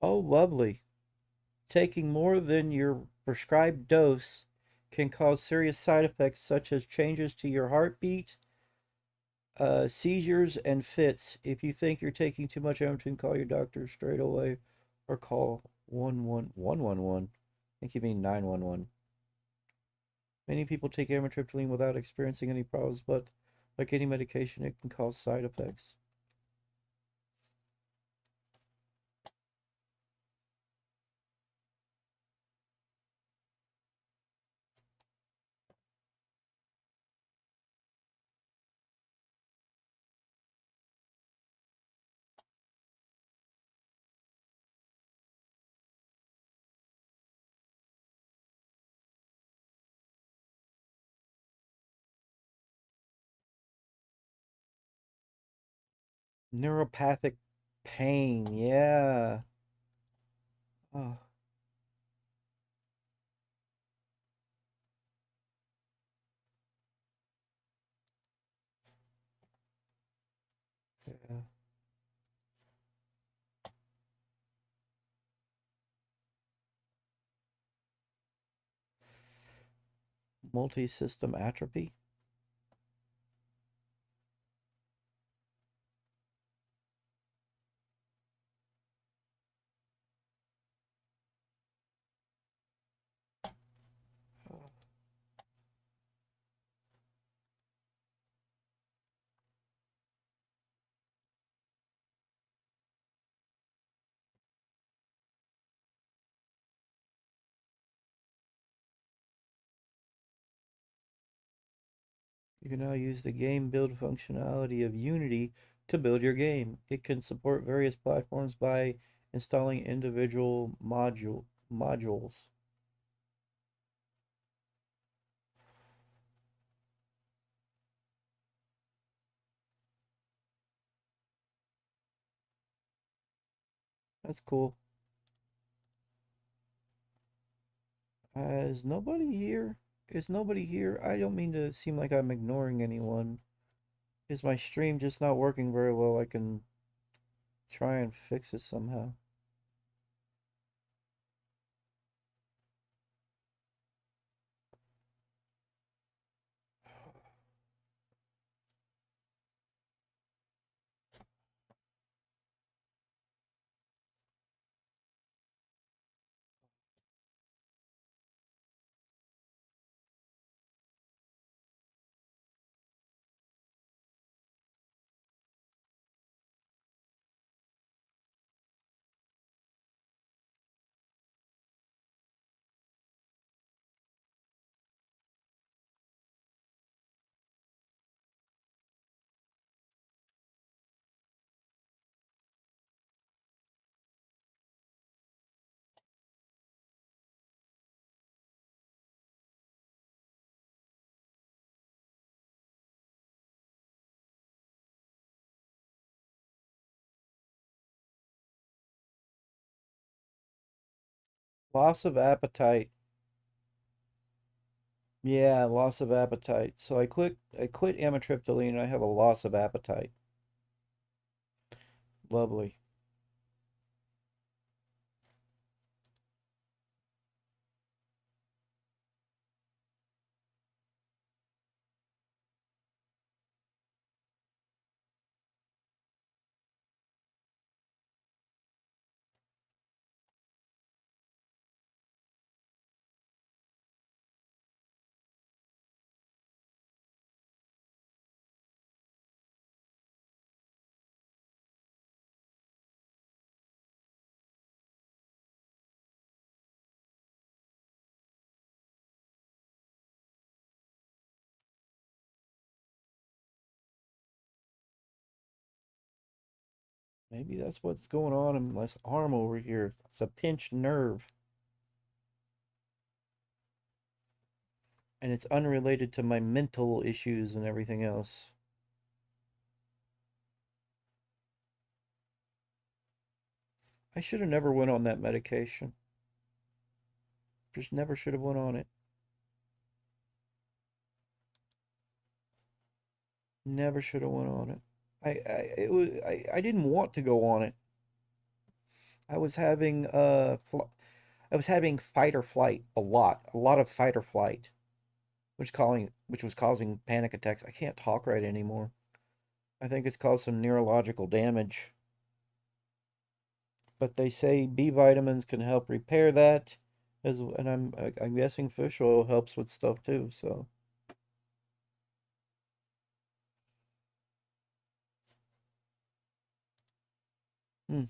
Oh, lovely. Taking more than your prescribed dose can cause serious side effects such as changes to your heartbeat, seizures, and fits. If you think you're taking too much Amgen, call your doctor straight away or call 11111. think you mean 911. Many people take amitriptyline without experiencing any problems, but like any medication, it can cause side effects. Neuropathic pain, yeah. Oh, yeah. Multi-system atrophy. Oh, you can now use the game build functionality of Unity to build your game. It can support various platforms by installing individual modules. That's cool. Is nobody here? Is nobody here? I don't mean to seem like I'm ignoring anyone. Is my stream just not working very well? I can try and fix it somehow. Loss of appetite. Yeah, loss of appetite. So I quit amitriptyline and I have a loss of appetite. Lovely. Maybe that's what's going on in my arm over here. It's a pinched nerve. And it's unrelated to my mental issues and everything else. I should have never went on that medication. Just never should have went on it. Never should have went on it. I didn't want to go on it. I was having I was having fight or flight a lot of fight or flight, which was causing panic attacks. I can't talk right anymore. I think it's caused some neurological damage. But they say B vitamins can help repair that, and I'm guessing fish oil helps with stuff too. So hmm.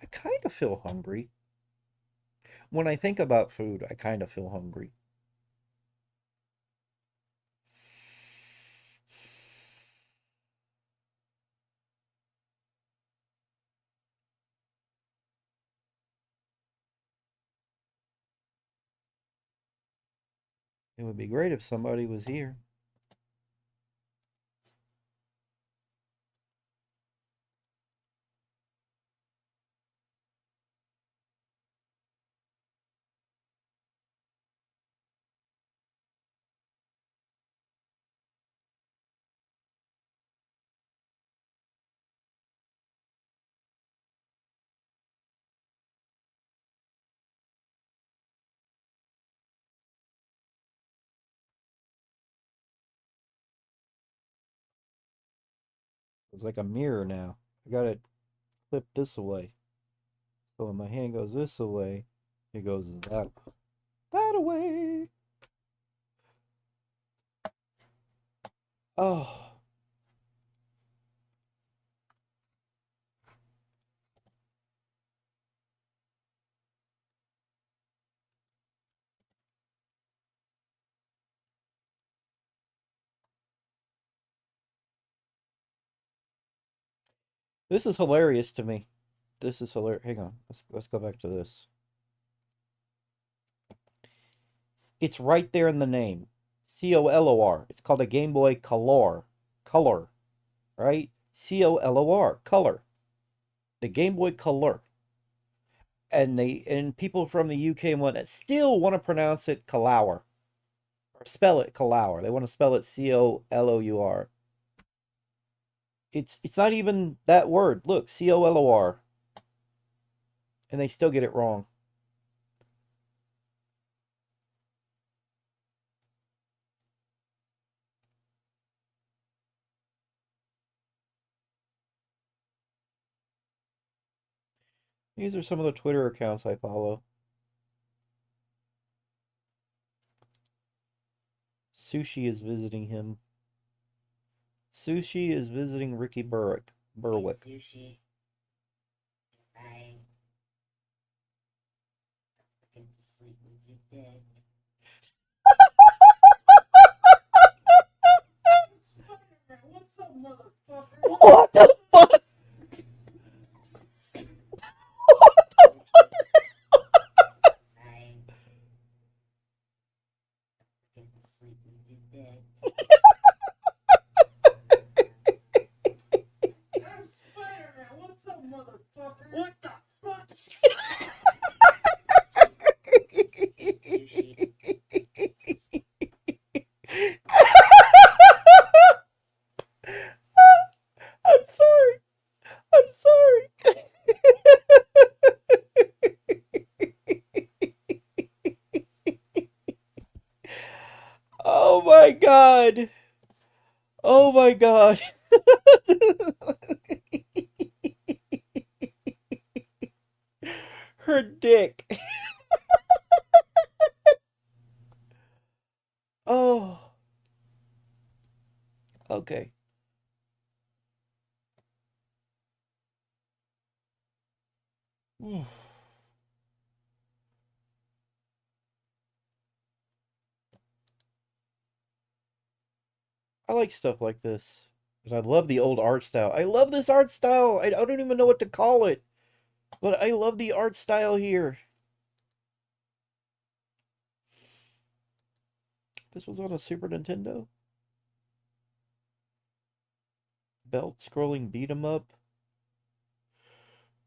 I kind of feel hungry when I think about food. I kind of feel hungry. It would be great if somebody was here. It's like a mirror now. I got it flipped this way. So when my hand goes this way, it goes that away. Oh, this is hilarious to me. This is hilarious. Hang on. Let's go back to this. It's right there in the name. COLOR. It's called a Game Boy Color. Color, right? COLOR. Color. The Game Boy Color. And people from the UK and whatnot still want to pronounce it Calour. Or spell it Calour. They want to spell it COLOUR. It's not even that word. Look, COLOR. And they still get it wrong. These are some of the Twitter accounts I follow. Sushi is visiting him. Sushi is visiting Ricky Berwick. Sushi. I can sleep with you dead. What's up, motherfucker? What the fuck? I can sleep with you dead. I'm Spider-Man. What's up, motherfucker? What the fuck? Sushi. I'm sorry. I'm sorry. Oh my god. Oh my god. Her dick. Oh. Okay. I like stuff like this. And I love the old art style. I love this art style. I don't even know what to call it. But I love the art style here. This was on a Super Nintendo. Belt scrolling beat 'em up.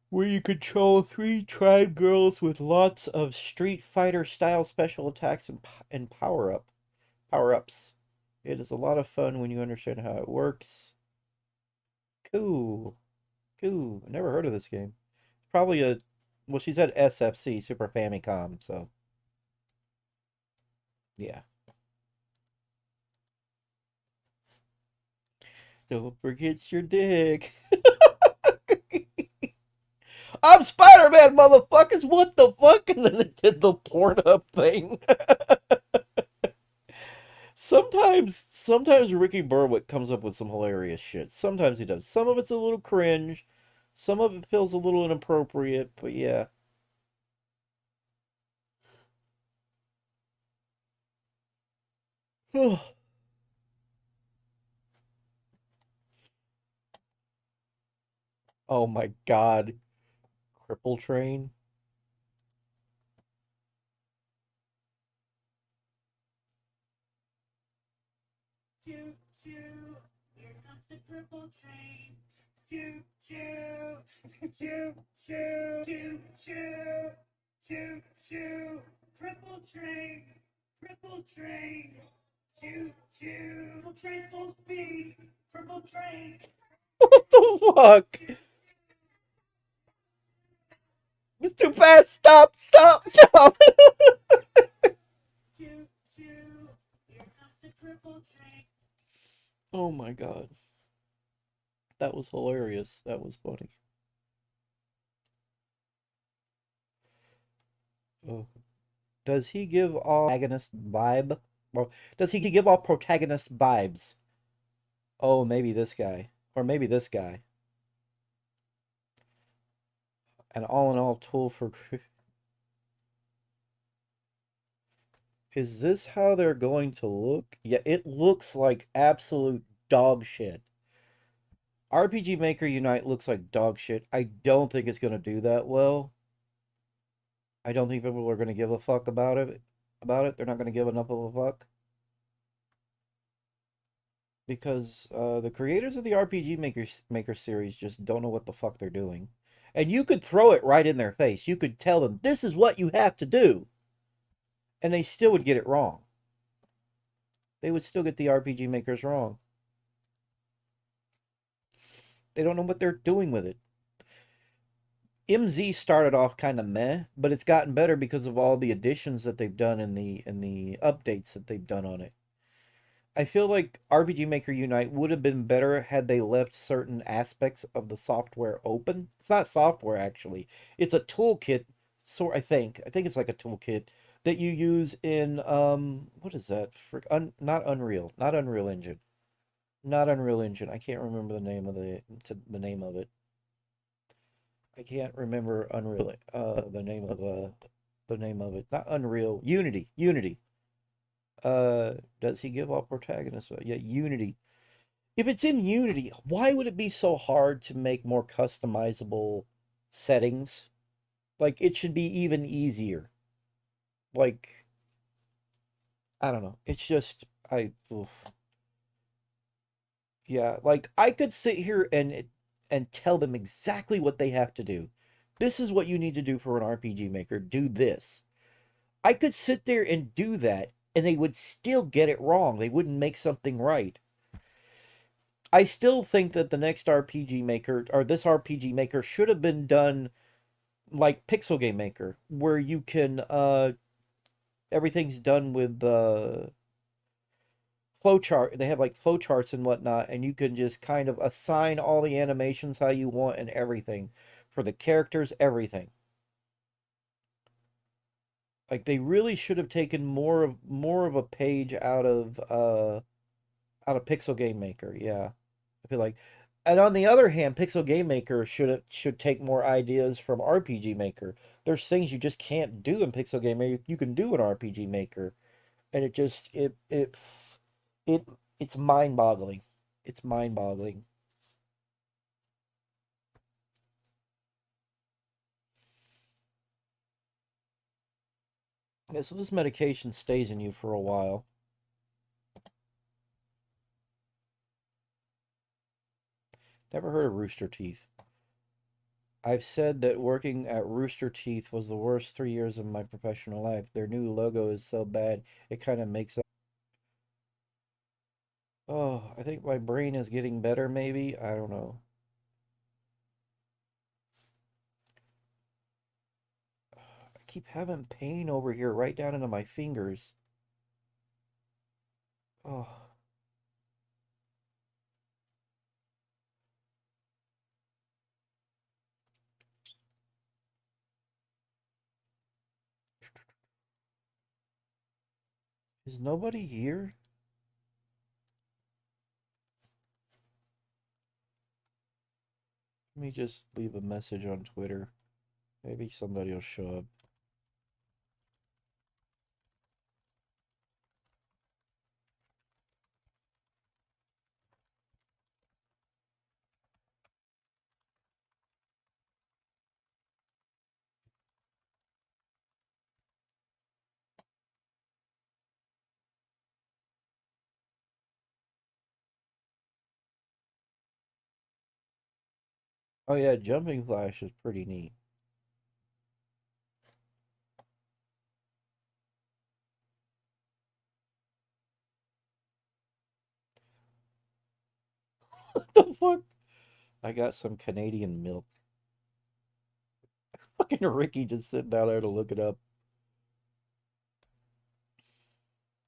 Where you control three tribe girls with lots of Street Fighter style special attacks and power ups. It is a lot of fun when you understand how it works. Cool. Cool. I never heard of this game. Probably a well, she said SFC, Super Famicom, so yeah. Don't forget your dick. I'm Spider-Man, motherfuckers. What the fuck? And then it did the Pornhub thing. Sometimes Ricky Berwick comes up with some hilarious shit. Sometimes he does. Some of it's a little cringe. Some of it feels a little inappropriate, but yeah. Oh my god. Cripple Train? Choo choo, here comes the triple train. Choo choo, choo choo, choo choo, choo choo, triple train, triple train. Choo choo, triple train full speed, triple train. What the fuck? It's too fast. Stop, stop, stop. Choo choo, here comes the triple train. Oh my god. That was hilarious. That was funny. Oh. Does he give off protagonist vibe? Or does he give off protagonist vibes? Oh, maybe this guy. Or maybe this guy. An all-in-all tool for... Is this how they're going to look? Yeah, it looks like absolute dog shit. RPG Maker Unite looks like dog shit. I don't think it's going to do that well. I don't think people are going to give a fuck about it. They're not going to give enough of a fuck. Because the creators of the RPG Maker series just don't know what the fuck they're doing. And you could throw it right in their face. You could tell them, this is what you have to do. And they still would get it wrong. They would still get the RPG Makers wrong. They don't know what they're doing with it. MZ started off kind of meh, but it's gotten better because of all the additions that they've done in the updates that they've done on it. I feel like RPG Maker Unite would have been better had they left certain aspects of the software open. It's not software actually. It's a toolkit, so I think. I think it's like a toolkit that you use in what is that? Not Unreal. Not Unreal Engine. Not Unreal Engine. I can't remember the name of the name of it. I can't remember Unreal the name of it. Not Unreal. Unity. Unity. Does he give off protagonist? Yeah, Unity. If it's in Unity, why would it be so hard to make more customizable settings? Like it should be even easier. Like I don't know. It's just oof. Yeah, like I could sit here and tell them exactly what they have to do. This is what you need to do for an RPG maker. Do this. I could sit there and do that and they would still get it wrong. They wouldn't make something right. I still think that the next RPG maker or this RPG maker should have been done like Pixel Game Maker, where you can everything's done with flowchart. They have like flowcharts and whatnot, and you can just kind of assign all the animations how you want and everything for the characters, everything. Like they really should have taken more of a page out of Pixel Game Maker. Yeah, I feel like. And on the other hand, Pixel Game Maker should take more ideas from RPG Maker. There's things you just can't do in Pixel Game Maker you can do in RPG Maker, and it just it it's mind-boggling. It's mind-boggling. Yeah, so this medication stays in you for a while. Never heard of Rooster Teeth. I've said that working at Rooster Teeth was the worst 3 years of my professional life. Their new logo is so bad, it kind of makes up. Oh, I think my brain is getting better, maybe. I don't know. I keep having pain over here, right down into my fingers. Oh, Is nobody here? Let me just leave a message on Twitter. Maybe somebody will show up. Oh yeah, Jumping Flash is pretty neat. What the fuck? I got some Canadian milk. Fucking Ricky just sitting down there to look it up.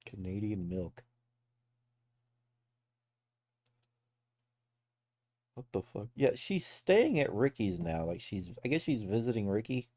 Canadian milk. What the fuck? Yeah, she's staying at Ricky's now. Like I guess she's visiting Ricky.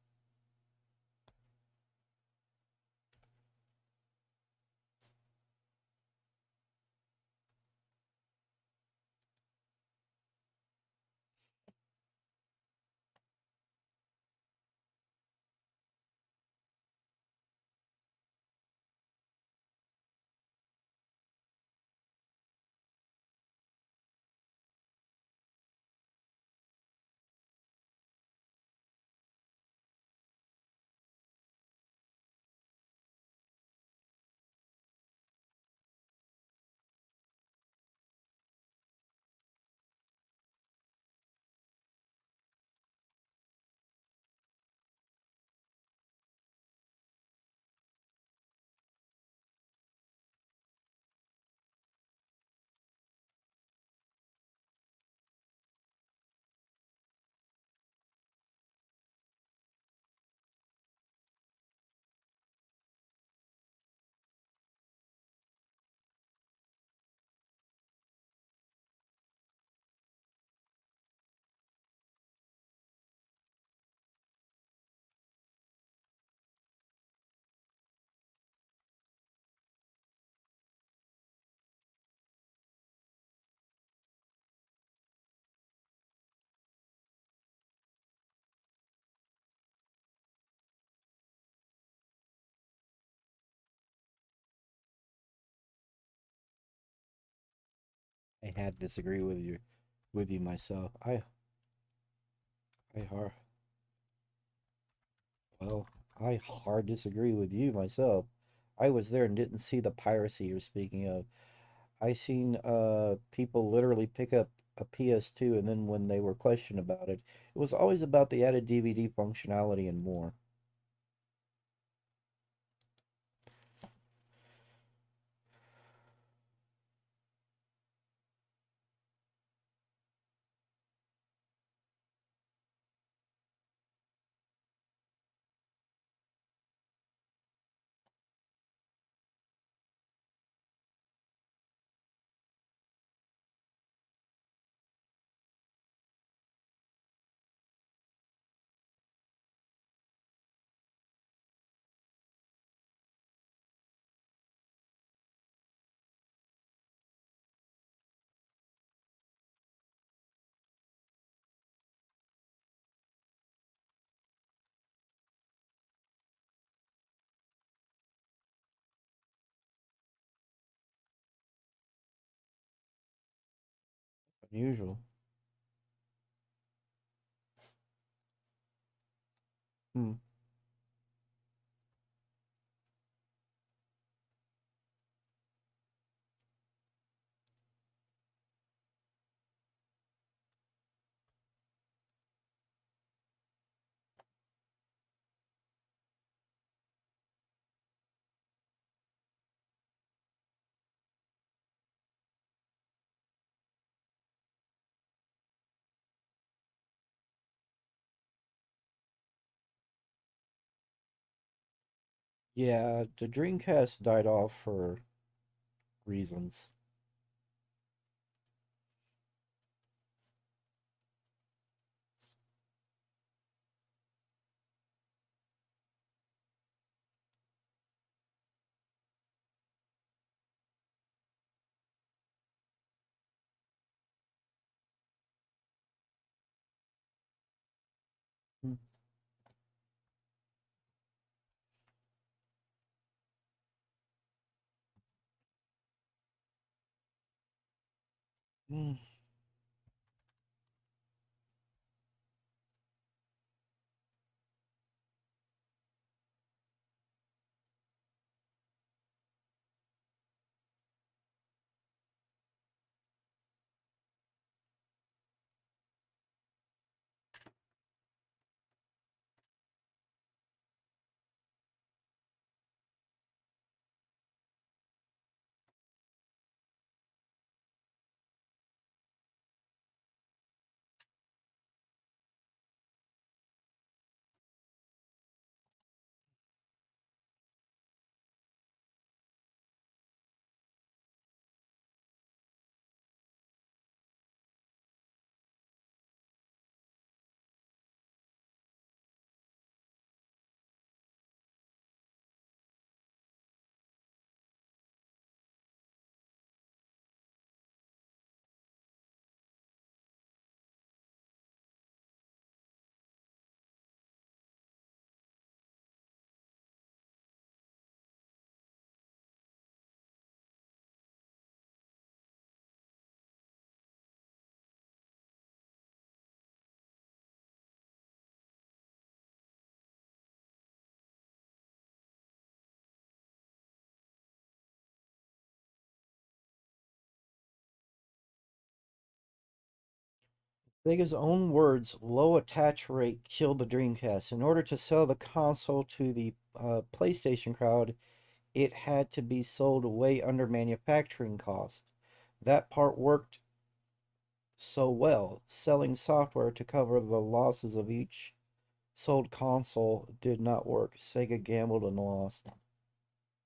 I had to disagree with you myself. I hard well, I hard disagree with you myself. I was there and didn't see the piracy you're speaking of. I seen people literally pick up a PS2 and then when they were questioned about it, it was always about the added DVD functionality and more. Unusual. Hmm. Yeah, the Dreamcast died off for reasons. Hmm. Hmm. Sega's own words, low attach rate killed the Dreamcast. In order to sell the console to the PlayStation crowd, it had to be sold way under manufacturing cost. That part worked so well. Selling software to cover the losses of each sold console did not work. Sega gambled and lost.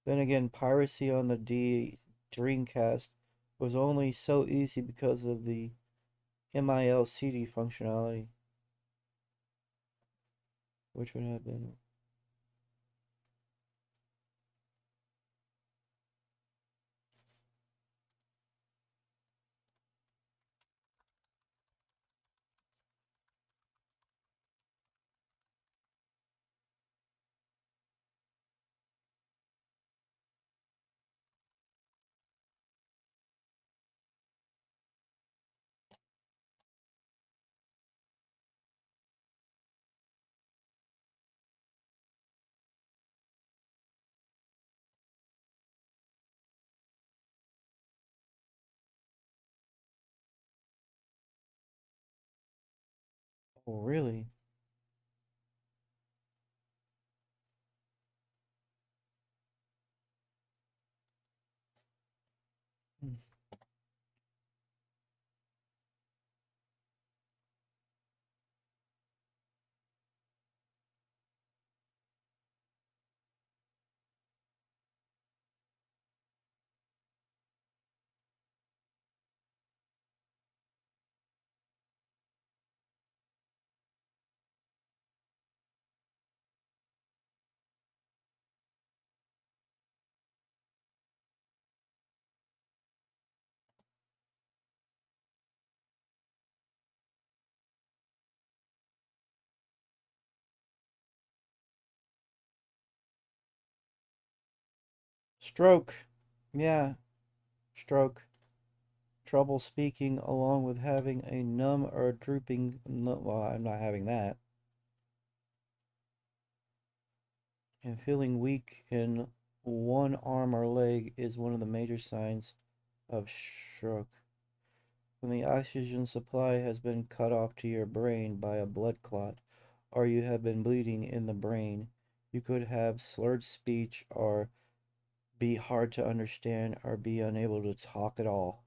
Then again, piracy on the Dreamcast was only so easy because of the MIL-CD functionality, which would have been. Oh, really? Hmm. Stroke. Yeah, stroke. Trouble speaking along with having a numb or drooping. Well, I'm not having that. And feeling weak in one arm or leg is one of the major signs of stroke. When the oxygen supply has been cut off to your brain by a blood clot, or you have been bleeding in the brain, you could have slurred speech or be hard to understand or be unable to talk at all.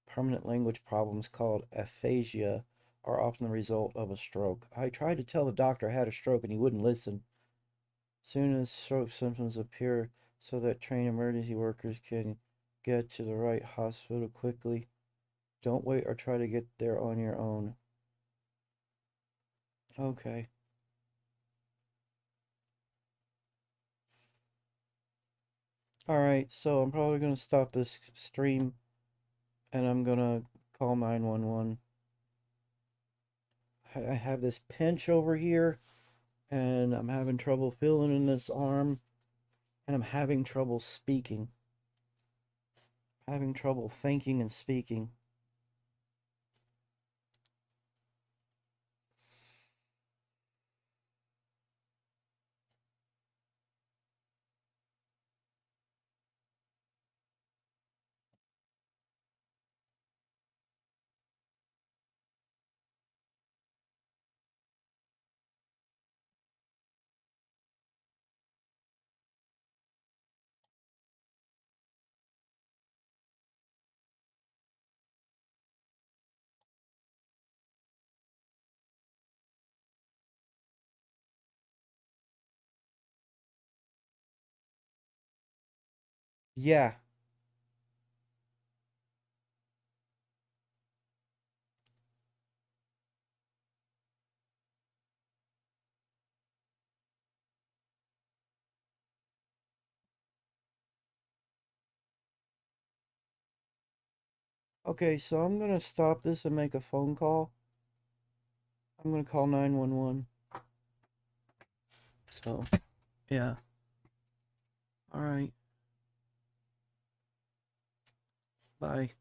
Permanent language problems called aphasia are often the result of a stroke. I tried to tell the doctor I had a stroke and he wouldn't listen. Soon as stroke symptoms appear so that trained emergency workers can get to the right hospital quickly. Don't wait or try to get there on your own. Okay. Alright, so I'm probably going to stop this stream and I'm going to call 911. I have this pinch over here, and I'm having trouble feeling in this arm, and I'm having trouble speaking. Having trouble thinking and speaking. Yeah. Okay, so I'm gonna stop this and make a phone call. I'm gonna call 911. So, yeah. All right. Bye.